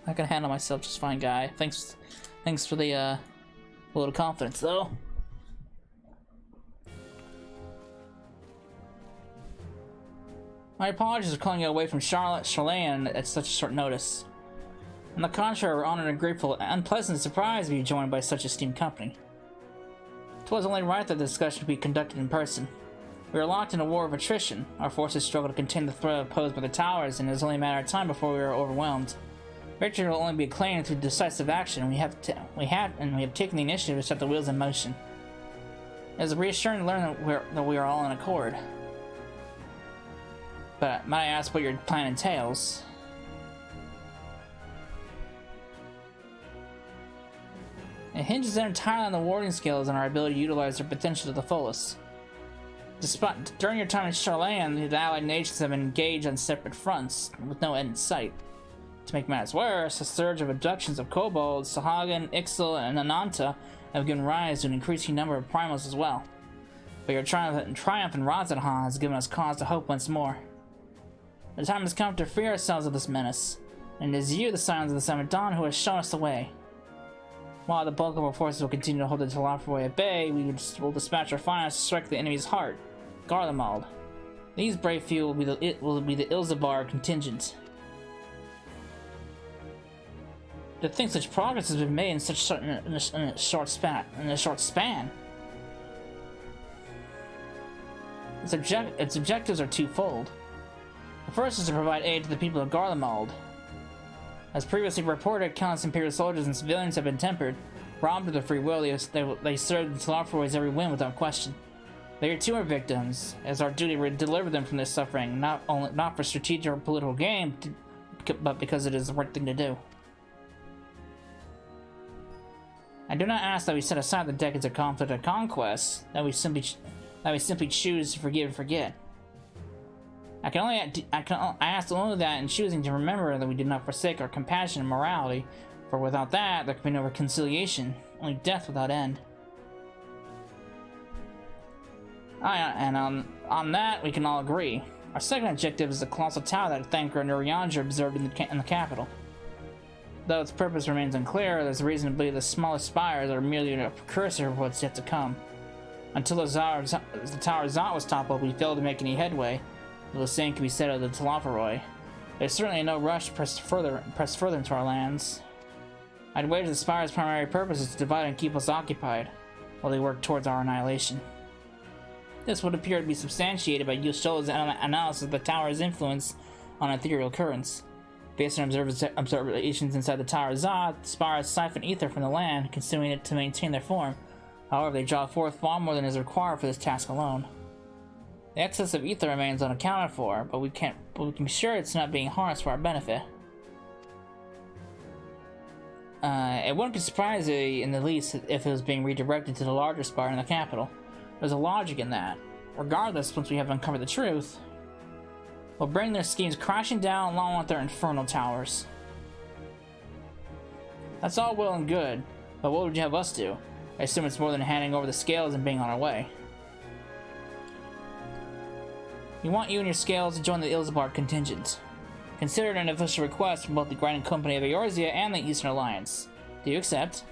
I can handle myself just fine, guy. Thanks for the little confidence, though. My apologies for calling you away from Charlene at such short notice. On the contrary, we're honored and grateful and unpleasant surprise to be joined by such esteemed company. It was only right that the discussion be conducted in person. We are locked in a war of attrition. Our forces struggle to contain the threat posed by the towers, and it is only a matter of time before we are overwhelmed. Victory will only be claimed through decisive action, and we have taken the initiative to set the wheels in motion. It is reassuring to learn that we are all in accord. But might I ask what your plan entails? It hinges entirely on the warding skills and our ability to utilize their potential to the fullest. During your time in Charlene, the allied nations have been engaged on separate fronts, with no end in sight. To make matters worse, a surge of abductions of kobolds, Sahagin, Ixal, and Ananta have given rise to an increasing number of primals as well. But your triumph in Razadhan has given us cause to hope once more. The time has come to free ourselves of this menace, and it is you, the Scions of the Seventh Dawn, who has shown us the way. While the bulk of our forces will continue to hold the Telophoroi at bay, we will dispatch our finest to strike the enemy's heart, Garlemald. These brave few will be the Illsabard contingent. To think such progress has been made in a short span. Its objectives are twofold. The first is to provide aid to the people of Garlemald. As previously reported, countless Imperial soldiers and civilians have been tempered, robbed of their free will. They served the Telophoroid's every whim without question. They are too our victims, as our duty to deliver them from their suffering, not for strategic or political gain, but because it is the right thing to do. I do not ask that we set aside the decades of conflict and conquest, that we simply choose to forgive and forget. I ask only that in choosing to remember that we did not forsake our compassion and morality, for without that, there could be no reconciliation, only death without end. And on that, we can all agree. Our second objective is the colossal tower that Thancred and Urianger observed in the capital. Though its purpose remains unclear, there's reason to believe the smallest spires are merely a precursor of what's yet to come. Until the Tower Zot was toppled, we failed to make any headway, though the same can be said of the Telophoroi. There's certainly no rush to press further into our lands. I'd wager the spire's primary purpose is to divide and keep us occupied, while they work towards our annihilation. This would appear to be substantiated by Yushola's analysis of the tower's influence on ethereal currents. Based on observations inside the Tower Zot, the spires siphon ether from the land, consuming it to maintain their form. However, they draw forth far more than is required for this task alone. The excess of ether remains unaccounted for, but we can be sure it's not being harnessed for our benefit. It wouldn't be surprising in the least if it was being redirected to the larger spire in the capital. There's a logic in that. Regardless, once we have uncovered the truth, we'll bring their schemes crashing down along with their infernal towers. That's all well and good, but what would you have us do? I assume it's more than handing over the scales and being on our way. We want you and your scales to join the Illsabard contingent. Consider it an official request from both the Grinding Company of Eorzea and the Eastern Alliance. Do you accept?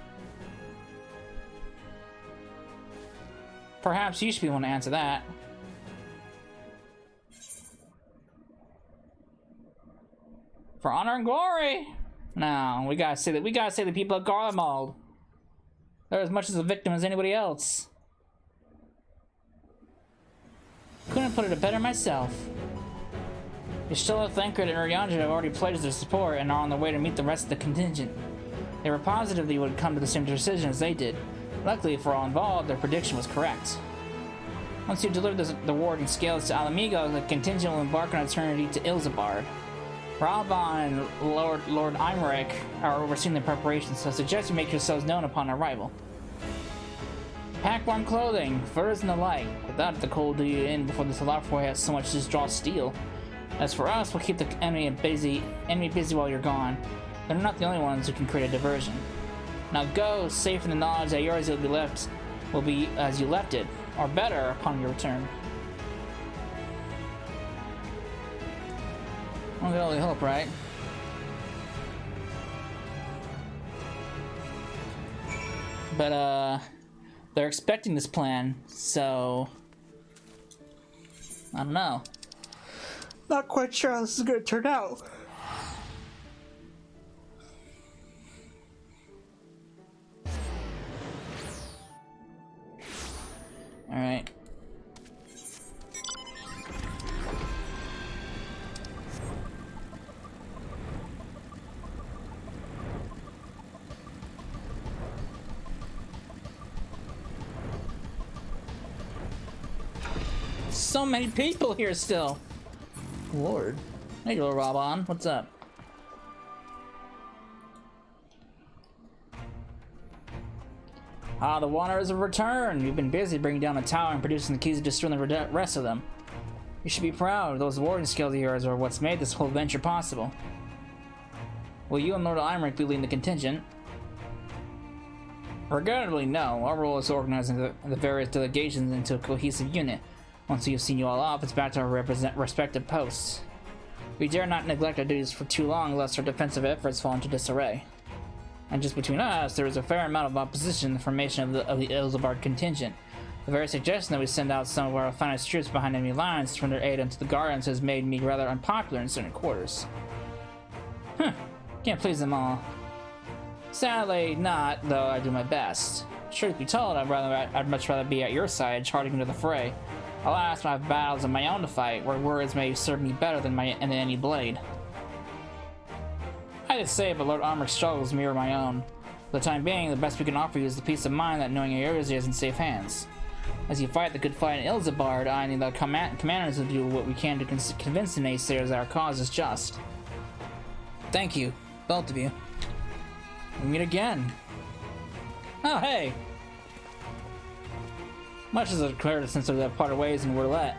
Perhaps you should be the one to answer that. For honor and glory! No, we gotta say the people of Garlemald. They're as much as a victim as anybody else. Couldn't put it better myself. Y'shtola, Thancred, and Urianger have already pledged their support and are on their way to meet the rest of the contingent. They were positive they would come to the same decision as they did. Luckily for all involved, their prediction was correct. Once you deliver the warding scales to Alamigo, the contingent will embark on eternity to Illsabard. Ralban and Lord Imeric are overseeing the preparations, so I suggest you make yourselves known upon arrival. Pack warm clothing, furs and the like. Without it, the cold do you in before the Telophoroi has so much to draw steel. As for us, we'll keep the enemy busy while you're gone. They're not the only ones who can create a diversion. Now go, safe in the knowledge that yours will be as you left it, or better upon your return. I can only hope, right? But they're expecting this plan, so I don't know. Not quite sure how this is gonna turn out. Alright. So many people here still. Lord. Hey, little Robon. What's up? Ah, the Wanderers have returned. You've been busy bringing down the tower and producing the keys to destroying the rest of them. You should be proud. Those warding skills of yours are what's made this whole venture possible. Will you and Lord Imeric be leading the contingent? Regrettably, no. Our role is organizing the various delegations into a cohesive unit. Once we have seen you all off, it's back to our respective posts. We dare not neglect our duties for too long, lest our defensive efforts fall into disarray. And just between us, there is a fair amount of opposition in the formation of the Illsabard contingent. The very suggestion that we send out some of our finest troops behind enemy lines to render aid unto the Guardians has made me rather unpopular in certain quarters. Can't please them all. Sadly not, though I do my best. Truth be told, I'd much rather be at your side, charging into the fray. Alas, I have battles of my own to fight, where words may serve me better than any blade. I did say, but Lord Armor's struggles mirror my own. For the time being, the best we can offer you is the peace of mind that knowing Eorzea is in safe hands. As you fight the good fight in Illsabard, I and the commanders will do what we can to convince the naysayers that our cause is just. Thank you, both of you. We meet again. Oh, hey! Much as it occurred since we have parted ways in Werlet.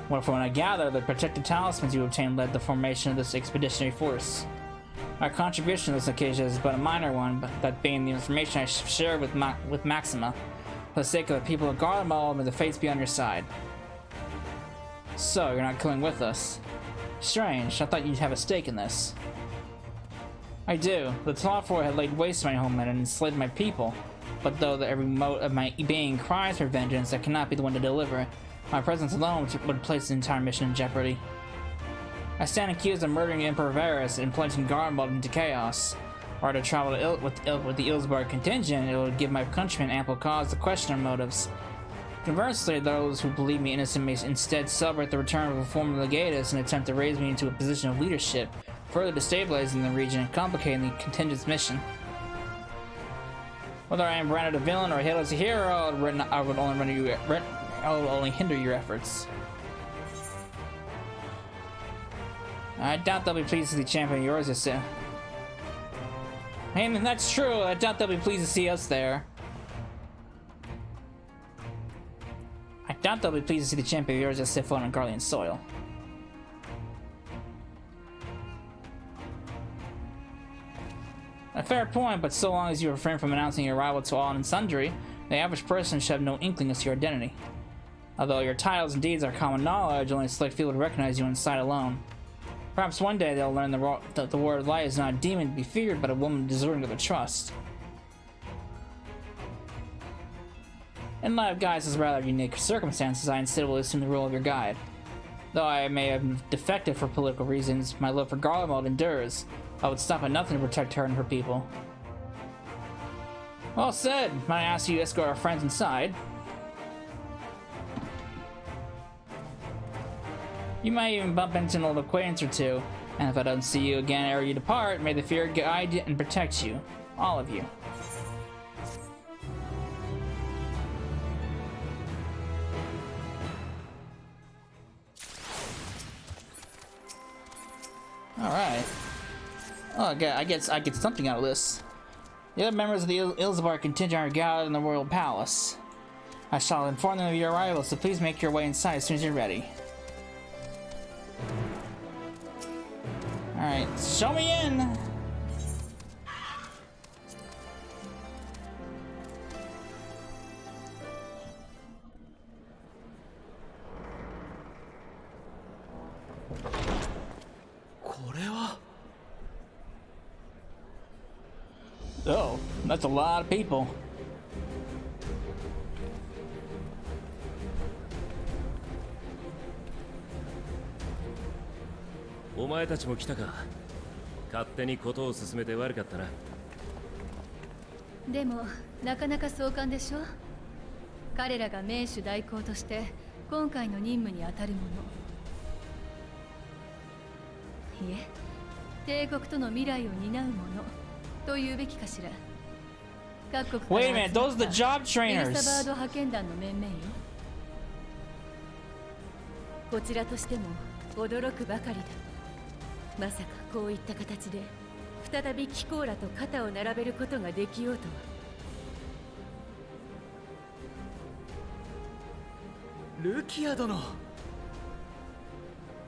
Well, from what I gather, the protected talismans you obtained led the formation of this expeditionary force. Our contribution on this occasion is but a minor one, but that being the information I shared with Maxima. For the sake of the people of Garlemald, may the fates be on your side. So, you're not coming with us. Strange, I thought you'd have a stake in this. I do. The Tlafroy had laid waste to my homeland and enslaved my people. But though every mote of my being cries for vengeance, I cannot be the one to deliver it. My presence alone would place the entire mission in jeopardy. I stand accused of murdering Emperor Varus and plunging Garlemald into chaos. Were I to travel with the Illsabard contingent, it would give my countrymen ample cause to question our motives. Conversely, those who believe me innocent may instead celebrate the return of a former legatus and attempt to raise me into a position of leadership, further destabilizing the region and complicating the contingent's mission. Whether I am branded a villain or hailed as a hero, I would only hinder your efforts. I doubt they'll be pleased to see champion of yours soon. And that's true, I doubt they'll be pleased to see us there. I doubt they'll be pleased to see the champion of yours just sit on Garlean soil. A fair point, but so long as you refrain from announcing your arrival to all and sundry, the average person should have no inkling as to your identity. Although your titles and deeds are common knowledge, only a select few would recognize you in sight alone. Perhaps one day they'll learn that the Ward of Light is not a demon to be feared, but a woman deserving of their trust. In light of Gaius' rather unique circumstances, I instead will assume the role of your guide. Though I may have defected for political reasons, my love for Garlemald endures. I would stop at nothing to protect her and her people. Well said. Might I ask you to escort our friends inside? You might even bump into an old acquaintance or two, and if I don't see you again ere you depart, may the fear guide you and protect you. All of you. Alright. Oh, okay, I get something out of this. The other members of the Illsabard contingent are gathered in the royal palace. I shall inform them of your arrival, so please make your way inside as soon as you're ready. Alright, show me in! Oh, that's a lot of people.お前たちも来たか。勝手にことを進めて悪かったな。でもなかなか壮観でしょ。彼らが名手代行として今回の任務に当たるもの。いえ、帝国との未来を担うものと言うべきかしら。各国から Wait a minute, those are the job trainers. エルサバード派遣団の面々よ。こちらとしても驚くばかりだ。まさかこういった形で再びキコーラと肩を並べることができようとは。ルキア殿。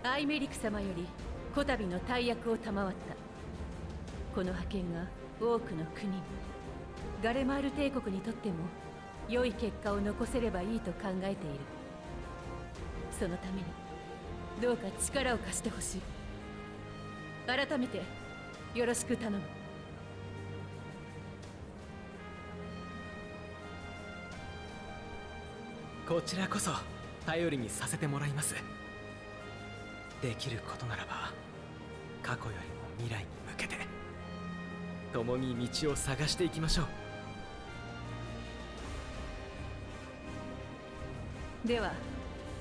アイメリク様よりこたびの大役を賜った。この派遣が多くの国、ガレマール帝国にとっても良い結果を残せればいいと考えている。そのためにどうか力を貸してほしい。改めてよろしく頼む。こちらこそ頼りにさせてもらいます。できることならば過去よりも未来に向けて共に道を探していきましょう。では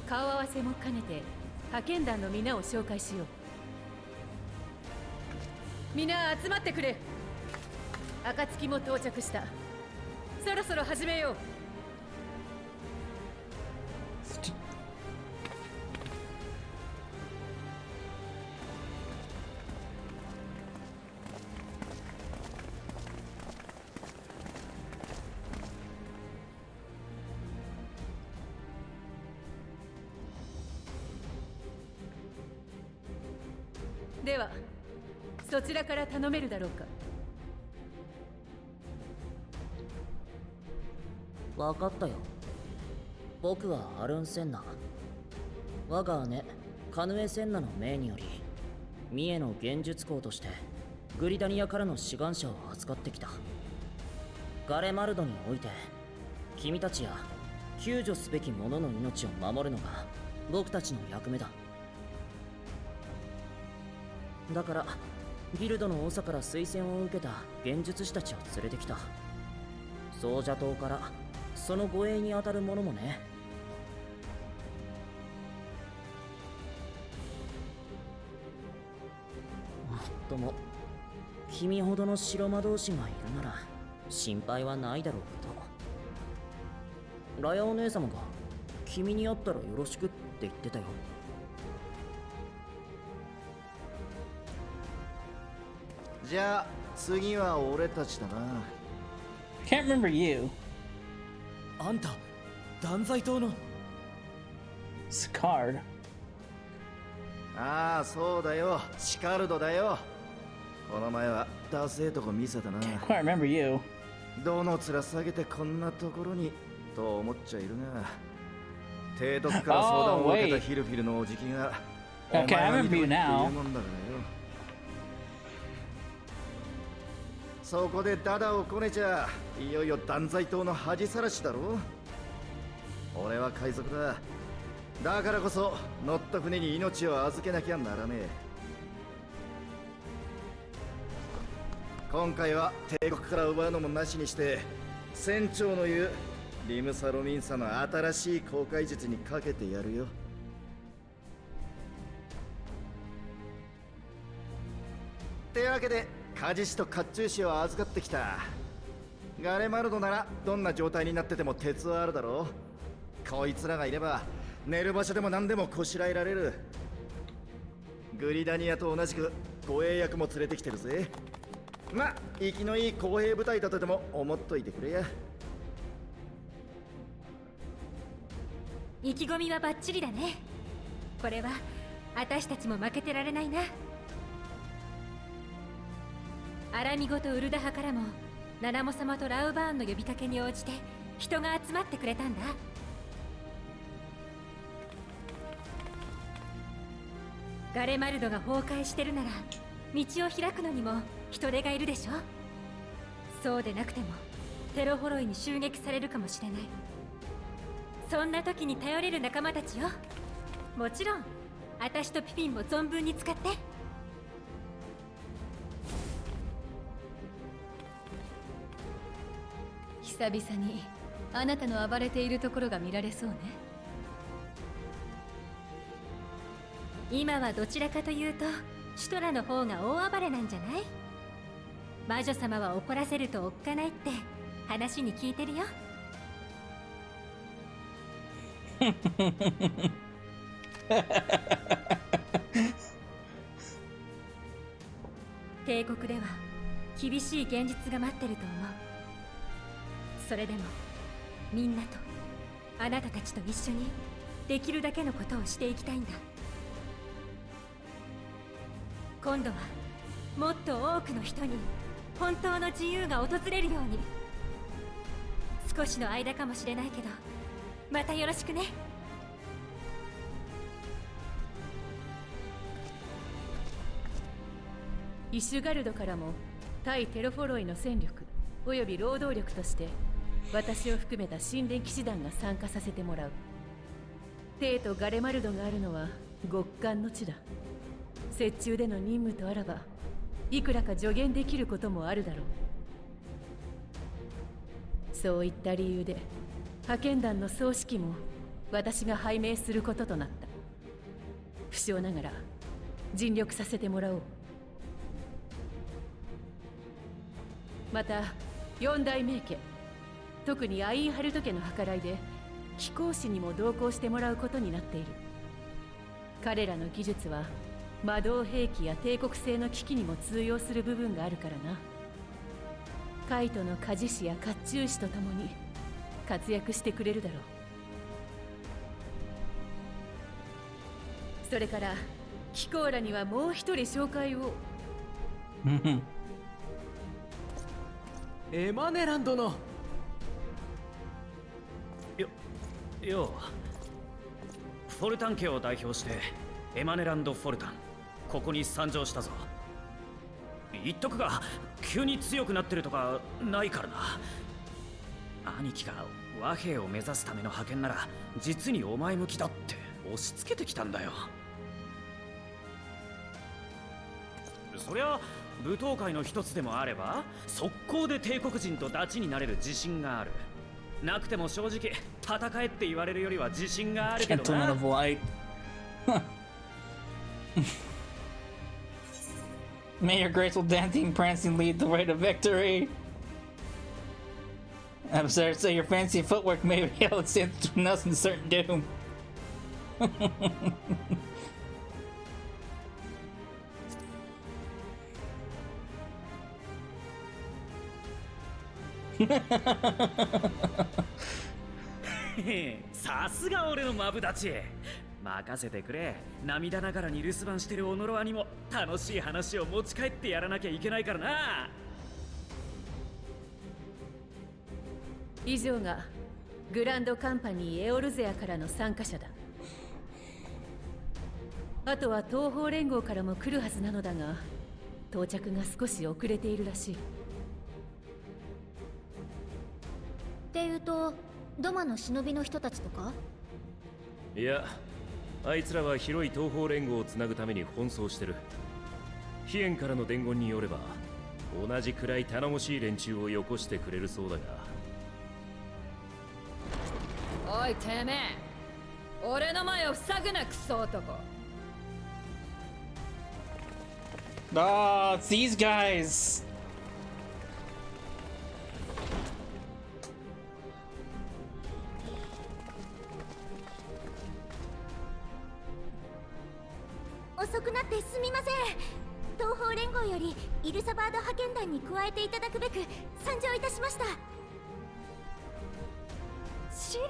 顔合わせも兼ねて派遣団の皆を紹介しよう。皆集まってくれ。暁も到着した。そろそろ始めよう。ではそちらから頼めるだろうか。分かったよ。僕はアルン・センナ。我が姉カヌエ・センナの命により三重の幻術校としてグリダニアからの志願者を扱ってきた。ガレマルドにおいて君たちや救助すべき者の命を守るのが僕たちの役目だ。だからギルドの長から推薦を受けた幻術師たちを連れてきた。奏者島からその護衛に当たる者もね。もっとも君ほどの白魔導士がいるなら心配はないだろうけど。ラヤお姉様が君に会ったらよろしくって言ってたよ。じゃあ次は俺たちだな。 Can't remember you. あんた断罪党の。Sicard. ああそうだよ、シカルドだよ。この前はダセえとこ見せたな。 Can't quite remember you. どの面下げてこんなところにと思っちゃいるが、提督から相談を受けたヒルフィルのおじきがお前 Okay, I が見 remember て you っていう now. もんだからよ。そこでダダをこねちゃいよいよ断罪党の恥さらしだろ。俺は海賊だ。だからこそ乗った船に命を預けなきゃならねえ。今回は帝国から奪うのもなしにして船長の言うリムサロミンサの新しい航海術にかけてやるよ。ってわけでカジシと甲冑師を預かってきた。ガレマルドならどんな状態になってても鉄はあるだろう。こいつらがいれば寝る場所でも何でもこしらえられる。グリダニアと同じく護衛役も連れてきてるぜ。まあ生きのいい公兵部隊だとでも思っといてくれや。意気込みはバッチリだね。これは私たちも負けてられないな。アラミゴとウルダハからもナナモ様とラウバーンの呼びかけに応じて人が集まってくれたんだ。ガレマルドが崩壊してるなら道を開くのにも人手がいるでしょ。そうでなくてもテロホロイに襲撃されるかもしれない。そんな時に頼れる仲間たちよ。もちろん私とピピンも存分に使って。久々にあなたの暴れているところが見られそうね。今はどちらかというとシュトラの方が大暴れなんじゃない？魔女様は怒らせるとおっかないって話に聞いてるよ。帝国では厳しい現実が待ってると思う。それでもみんなとあなたたちと一緒にできるだけのことをしていきたいんだ。今度はもっと多くの人に本当の自由が訪れるように。少しの間かもしれないけどまたよろしくね。イシュガルドからも対テロフォロイの戦力および労働力として私を含めた神殿騎士団が参加させてもらう。帝とガレマルドがあるのは極寒の地だ。雪中での任務とあらば、いくらか助言できることもあるだろう。そういった理由で派遣団の総指揮も私が拝命することとなった。不詳ながら尽力させてもらおう。また四大名家、特にアインハルト家の計らいで貴公子にも同行してもらうことになっている。彼らの技術は魔導兵器や帝国製の機器にも通用する部分があるからな。カイトの鍛冶師や甲冑師と共に活躍してくれるだろう。それからキコーラにはもう一人紹介を。エマネラン殿。よう、フォルタン家を代表してエマネランド・フォルタン、ここに参上したぞ。言っとくが、急に強くなってるとかないからな。兄貴が和平を目指すための派遣なら実にお前向きだって押し付けてきたんだよ。そりゃ舞踏会の一つでもあれば速攻で帝国人とダチになれる自信がある。なくても正直戦えって言われるよりは自信があるけどな。 Gentleman of Light. May your graceful dancing prancing lead the way to victory. I'm sorry to say your fancy footwork may be able to stand between us and certain doom. さすが俺のマブダチ。任せてくれ。涙ながらに留守番してるオノロアにも楽しい話を持ち帰ってやらなきゃいけないからな。以上がグランドカンパニーエオルゼアからの参加者だ。あとは東方連合からも来るはずなのだが、到着が少し遅れているらしい。っていうと、ドマの忍びの人たちとか？いや、あいつらは広い東方連合をつなぐために奔走してる。飛燕からの伝言によれば、同じくらい頼もしい連中をよこしてくれるそうだが。おいてめえ、俺の前を塞ぐなクソ男。Oh, it's these guys. 遅くなってすみません。東方連合よりイルサバード派遣団に加えていただくべく参上いたしました。シリナ、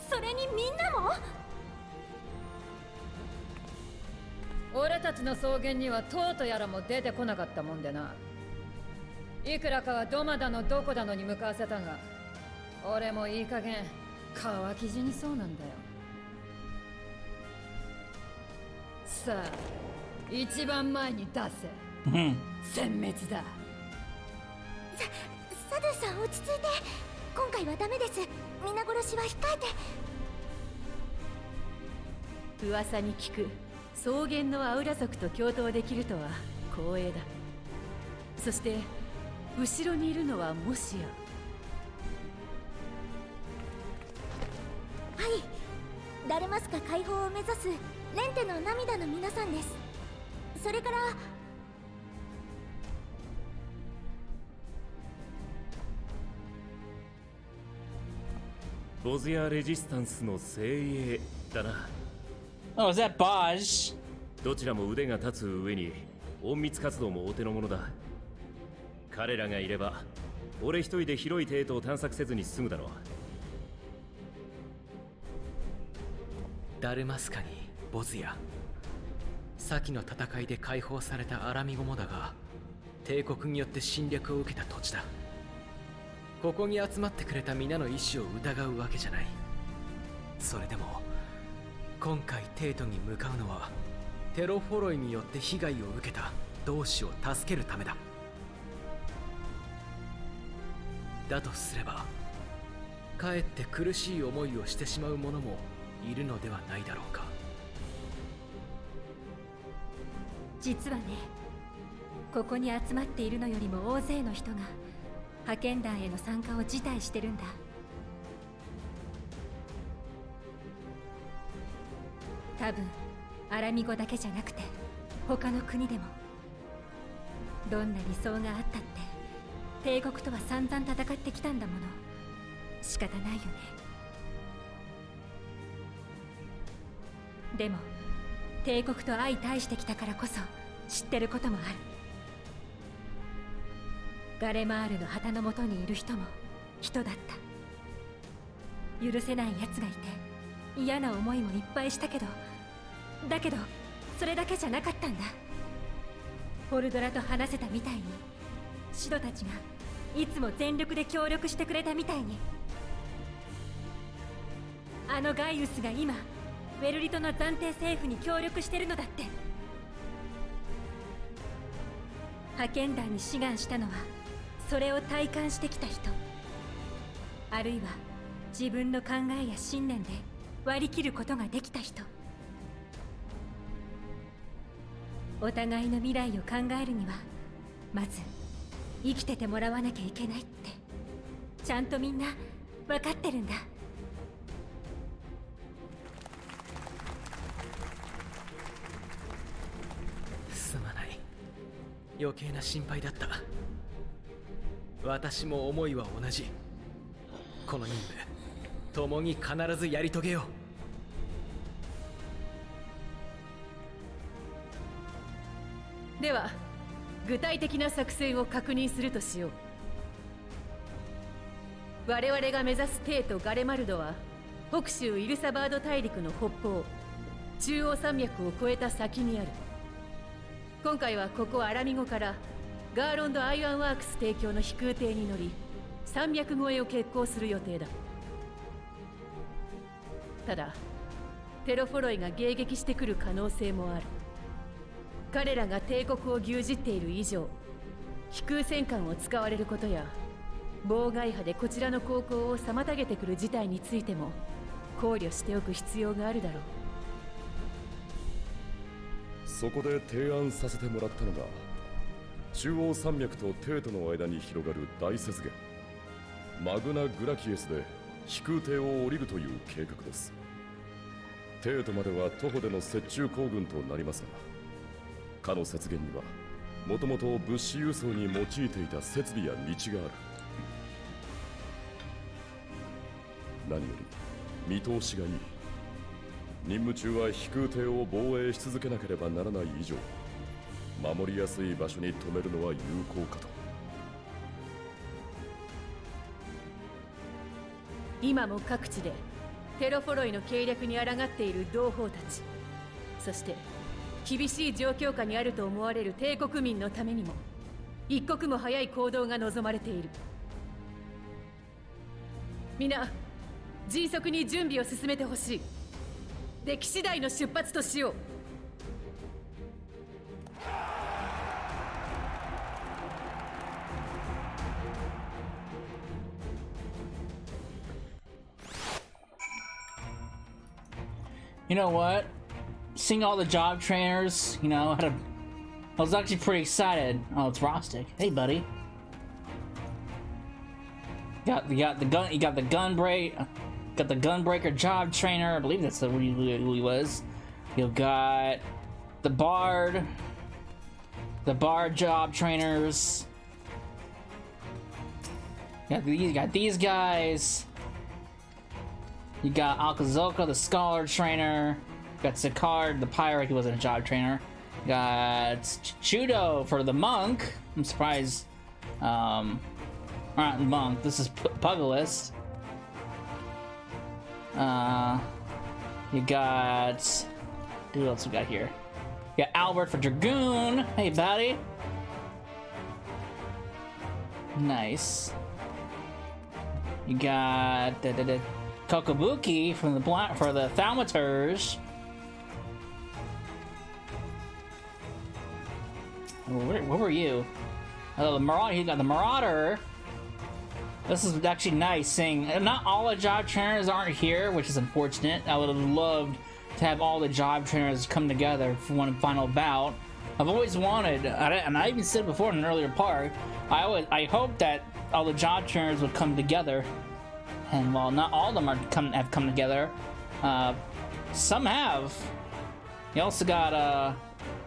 それにみんなも？俺たちの草原にはトートやらも出てこなかったもんでな。いくらかはドマだのどこだのに向かわせたが、俺もいい加減乾き死にそうなんだよ。さあ、一番前に出せ。殲滅だ。サドゥさん、落ち着いて。今回はダメです。皆殺しは控えて。噂に聞く草原のアウラ族と共闘できるとは光栄だ。そして後ろにいるのはもしや。はい、ダルマスカ解放を目指すレンテの涙の皆さんです。それからボズヤ・レジスタンスの精鋭だな。Oh, is that Baj? どちらも腕が立つ上に隠密活動もお手の物だ。彼らがいれば俺一人で広い帝都を探索せずに済むだろう。ダルマスカにボズヤ、先の戦いで解放されたアラミゴモだが、帝国によって侵略を受けた土地だ。ここに集まってくれた皆の意志を疑うわけじゃない。それでも今回帝都に向かうのはテロフォロイによって被害を受けた同志を助けるためだ。だとすれば、かえって苦しい思いをしてしまう者もいるのではないだろうか。実はね、ここに集まっているのよりも大勢の人が派遣団への参加を辞退してるんだ。多分アラミ語だけじゃなくて他の国でも。どんな理想があったって帝国とは散々戦ってきたんだもの。仕方ないよね。でも帝国と相対してきたからこそ知ってることもある。ガレマールの旗の下にいる人も人だった。許せない奴がいて嫌な思いもいっぱいしたけど、だけどそれだけじゃなかったんだ。ホルドラと話せたみたいに、シドたちがいつも全力で協力してくれたみたいに、あのガイウスが今ウェルリトの暫定政府に協力してるのだって。派遣団に志願したのはそれを体感してきた人、あるいは自分の考えや信念で割り切ることができた人。お互いの未来を考えるにはまず生きててもらわなきゃいけないってちゃんとみんな分かってるんだ。すまない、余計な心配だった。私も思いは同じ。この任務共に必ずやり遂げよう。では具体的な作戦を確認するとしよう。我々が目指すテイとガレマルドは北州イルサバード大陸の北方中央山脈を越えた先にある。今回はここアラミゴからガーロンド・アイアンワークス提供の飛空艇に乗り山脈越えを決行する予定だ。ただテロフォロイが迎撃してくる可能性もある。彼らが帝国を牛耳っている以上、飛空戦艦を使われることや妨害波でこちらの航行を妨げてくる事態についても考慮しておく必要があるだろう。そこで提案させてもらったのが、中央山脈とテートの間に広がる大雪原マグナ・グラキエスで飛空艇を降りるという計画です。テートまでは徒歩での雪中行軍となりますが、かの雪原にはもともと物資輸送に用いていた設備や道がある。何より見通しがいい。任務中は飛空艇を防衛し続けなければならない以上、守りやすい場所に止めるのは有効かと。今も各地でテロフォロイの計略に抗っている同胞たち、そして厳しい状況下にあると思われる帝国民のためにも一刻も早い行動が望まれている。皆迅速に準備を進めてほしい。出来次第の出発としよう。You know what? Seeing all the job trainers, you know, I was actually pretty excited. Oh, it's Rostic. Hey, buddy. You got the gunbreaker job trainer. I believe that's who he was. You got the bard job trainers. You got these guys. You got Alkazoka, the scholar trainer. You got Sicard, the pirate. He wasn't a job trainer. You got Chudo for the monk. I'm surprised. Alright, monk. This is Pugilist. You got... Who else we got here? You got Albert for Dragoon. Hey, buddy. Nice. You got... Kokobuki from the for the Thaumaturge. What were you? Oh, the Marauder. You got the Marauder. This is actually nice seeing not all the job trainers aren't here, which is unfortunate. I would have loved to have all the job trainers come together for one final bout. I've always wanted, and I even said before in an earlier part, I hope that all the job trainers would come together. And while not all of them have come together, some have. You also got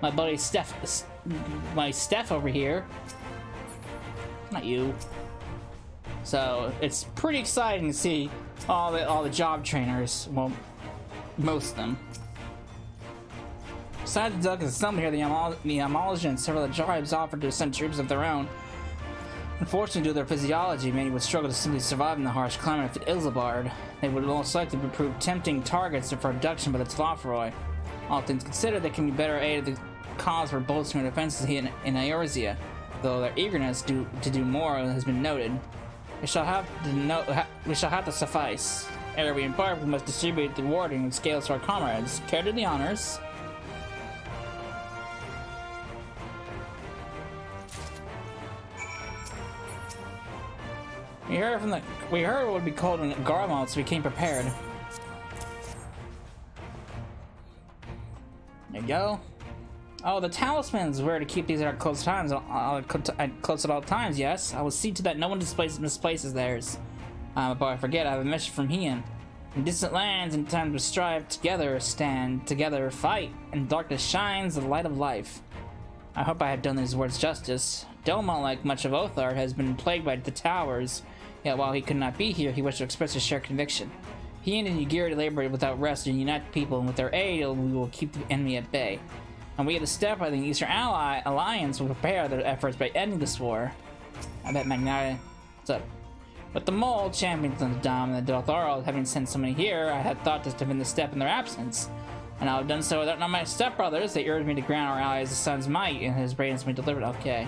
my buddy Steph over here. Not you. So it's pretty exciting to see all the job trainers. Well, most of them. Besides the Duck and some here, the Amology and several of the tribes offered to send troops of their own. Unfortunately, due to their physiology, many would struggle to simply survive in the harsh climate of Illsabard. They would most likely prove tempting targets for abduction by the Tlafroi. All things considered, they can be better aided the cause for bolstering defenses here in Eorzea, though their eagerness to do more has been noted. We shall have to suffice. Ere we embark, we must distribute the rewarding and scales to our comrades. Care to the honors. We heard what would be called in Garmalt, so we came prepared. There you go. Oh, the talismans were to keep these at close at all times. Yes, I will see to that no one misplaces theirs. But I forget, I have a mission from Heian. In distant lands, in time to strive together, stand together, fight. In darkness shines the light of life. I hope I have done these words justice. Delma, like much of Othard, has been plagued by the towers. Yet while he could not be here, he wished to express his shared conviction. He and Ygiri labored without rest to unite the people, and with their aid, we will keep the enemy at bay. And we at the Steppe, I think the Eastern Alliance will prepare their efforts by ending this war. I bet Magnata. What's up? With the Mole, champions of the Dom, and the Deltharo having sent so many here, I had thought to defend the Steppe in their absence. And I would have done so without my stepbrothers. They urged me to grant our allies the sun's might, and his brilliance be delivered. Okay.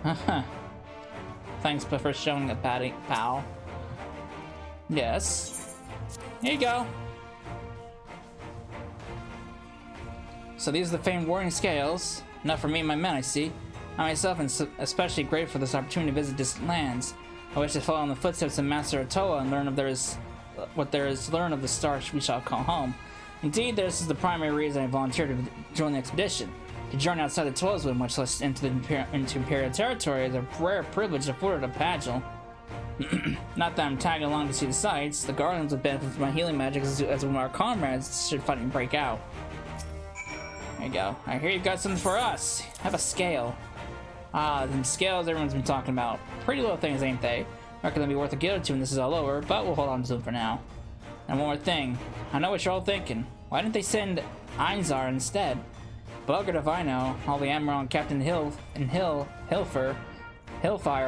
Haha. Thanks for showing it, Patty, pal. Yes. Here you go. So these are the famed warring scales. Enough for me and my men, I see. I myself am especially grateful for this opportunity to visit distant lands. I wish to follow in the footsteps of Master Otoa and learn what there is to learn of the star we shall call home. Indeed, this is the primary reason I volunteered to join the expedition. To journey outside the Twelvewood, much less into Imperial territory, is a rare privilege afforded a Pagel. Not that I'm tagging along to see the sights. The Guardians would benefit from my healing magic as one of our comrades should fighting break out. There you go. I hear you've got something for us. Have a scale. Ah, them scales everyone's been talking about. Pretty little things, ain't they? Reckon they'll be worth a guild or two when this is all over, but we'll hold on to them for now. And one more thing. I know what you're all thinking. Why didn't they send Einzar instead? Buggered if I know. All the Admiral and Captain Hillfire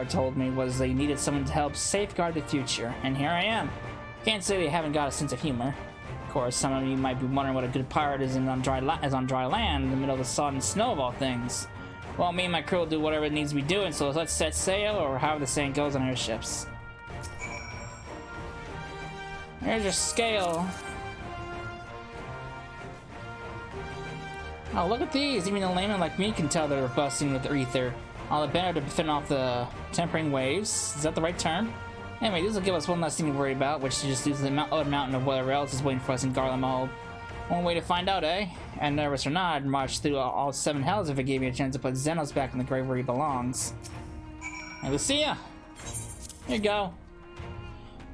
told me was they needed someone to help safeguard the future, and here I am. Can't say they haven't got a sense of humor. Of course, some of you might be wondering what a good pirate is on dry land in the middle of the sod and snow of all things. Well, me and my crew will do whatever it needs to be doing, so let's set sail, or however the saying goes on airships. Here's your scale. Oh, look at these! Even a layman like me can tell they're busting with ether. All the better to fend off the tempering waves. Is that the right term? Anyway, this will give us one less thing to worry about, which is just use the mountain of whatever else is waiting for us in Garlemald. One way to find out, eh? And nervous or not, I'd march through all 7 hells if it gave me a chance to put Xenos back in the grave where he belongs. Hey, Lucia! Here you go.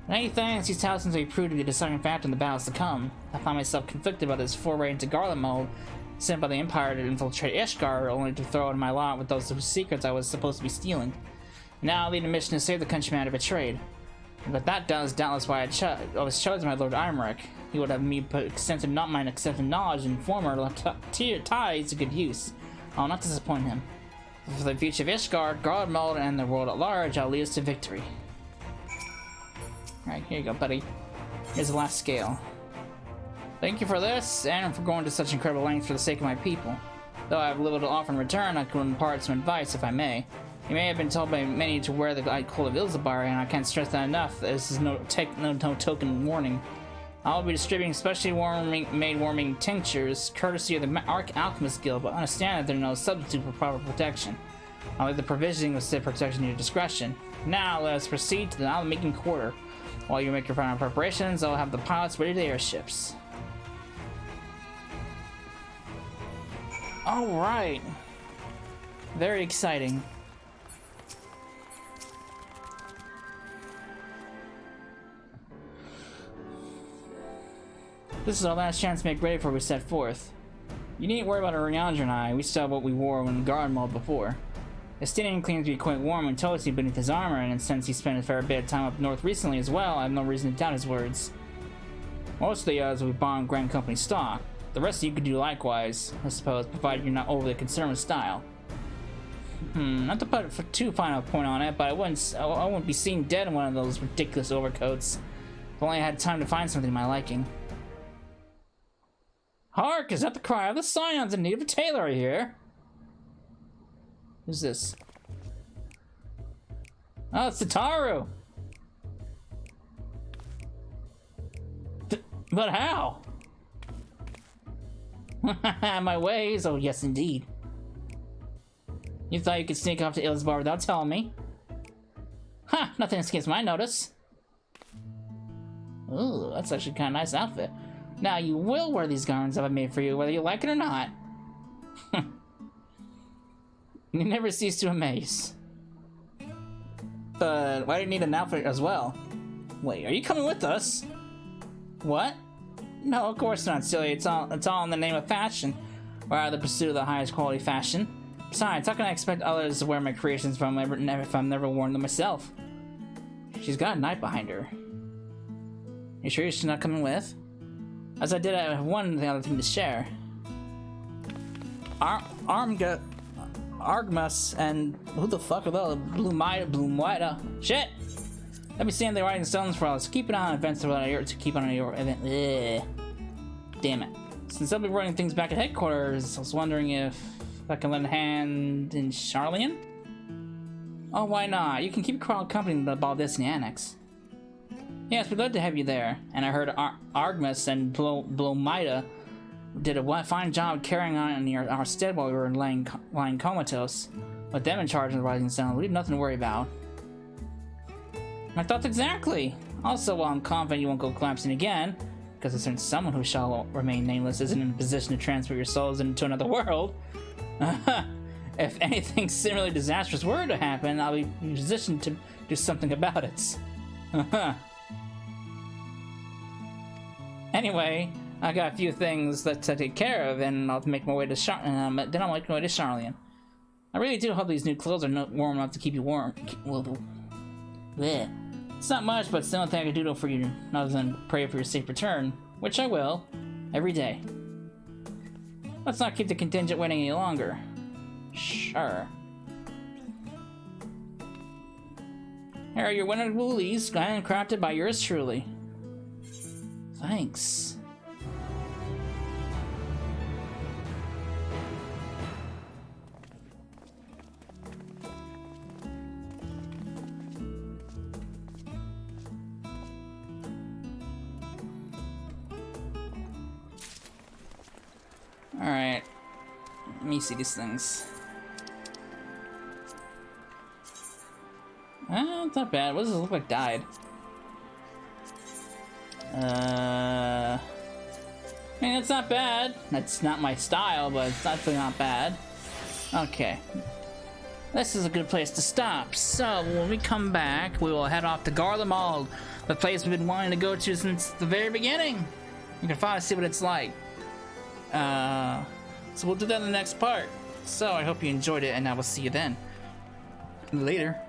Many thanks, these talismans will be proved to be the deciding factor in the battles to come. I find myself conflicted by this foray into Garlemald, sent by the Empire to infiltrate Ishgard, only to throw in my lot with those secrets I was supposed to be stealing. Now I lead a mission to save the countryman I betrayed. But that is doubtless why I was chosen by Lord Imric. He would have me put extensive knowledge and former ties to good use. I'll not disappoint him. For the future of Ishgard, Garlemald, and the world at large, I'll lead us to victory. Alright, here you go, buddy. Here's the last scale. Thank you for this, and for going to such incredible lengths for the sake of my people. Though I have little to offer in return, I could impart some advice, if I may. You may have been told by many to wear the light coal of Illsabard, and I can't stress that enough. This is no token warning. I will be distributing specially made warming tinctures, courtesy of the Alchemist Guild, but understand that they're no substitute for proper protection. I'll leave the provisioning of said protection to your discretion. Now let us proceed to the island-making quarter. While you make your final preparations, I'll have the pilots ready to airships. Alright. Very exciting. This is our last chance to make ready before we set forth. You needn't worry about Ariandra and I. We still have what we wore when guard mode before. Estinian claims to be quite warm and toasty beneath his armor, and since he spent a fair bit of time up north recently as well, I have no reason to doubt his words. Most of the others will be buying Grand Company stock. The rest of you could do likewise, I suppose, provided you're not overly concerned with style. Not to put too fine a point on it, but I wouldn't be seen dead in one of those ridiculous overcoats. If only I had time to find something to my liking. Hark! Is that the cry of the scions in need of a tailor here? Who's this? Oh, it's Tataru! But how? My ways? Oh, yes, indeed. You thought you could sneak off to Illsabard without telling me? Ha! Nothing escapes my notice. Ooh, that's actually kind of nice outfit. Now you will wear these garments that I made for you, whether you like it or not. You never cease to amaze. But why do you need an outfit as well? Wait, are you coming with us? What? No, of course not, silly. It's all in the name of fashion, or out of the pursuit of the highest quality fashion. Besides, how can I expect others to wear my creations if I'm never worn them myself? She's got a knight behind her. You sure she's not coming with? As I did, I have one other thing to share. Argmas and who the fuck are those? Blumida. Shit! Let me see the writing stones for us. Keep it on events to keep on your event. Ugh. Damn it. Since I'll be running things back at headquarters, I was wondering if I can lend a hand in Charlian? Oh, why not? You can keep crowd company in the Baldistan Annex. Yes, we'd love to have you there. And I heard Argmas and Blomida did a fine job carrying on in our stead while we were lying comatose. With them in charge of the Rising Sun, we have nothing to worry about. My thoughts exactly! Also, while I'm confident you won't go collapsing again, because a certain someone who shall remain nameless isn't in a position to transfer your souls into another world. If anything similarly disastrous were to happen, I'll be in a position to do something about it. Anyway, I got a few things to take care of, and I'll make my way to then I'll make my way to Charlian. I really do hope these new clothes are not warm enough to keep you warm. Well, bleh. It's not much, but it's the only thing I can do for you, other than pray for your safe return, which I will, every day. Let's not keep the contingent waiting any longer. Sure. Here are your winter woolies, handcrafted by yours truly. Thanks. Alright. Let me see these things. It's not bad. What does this look like died? I mean, it's not bad. That's not my style, but it's definitely not bad. Okay. This is a good place to stop. So, when we come back, we will head off to Garlemald, the place we've been wanting to go to since the very beginning. You can finally see what it's like. So we'll do that in the next part. So, I hope you enjoyed it, and I will see you then. Later.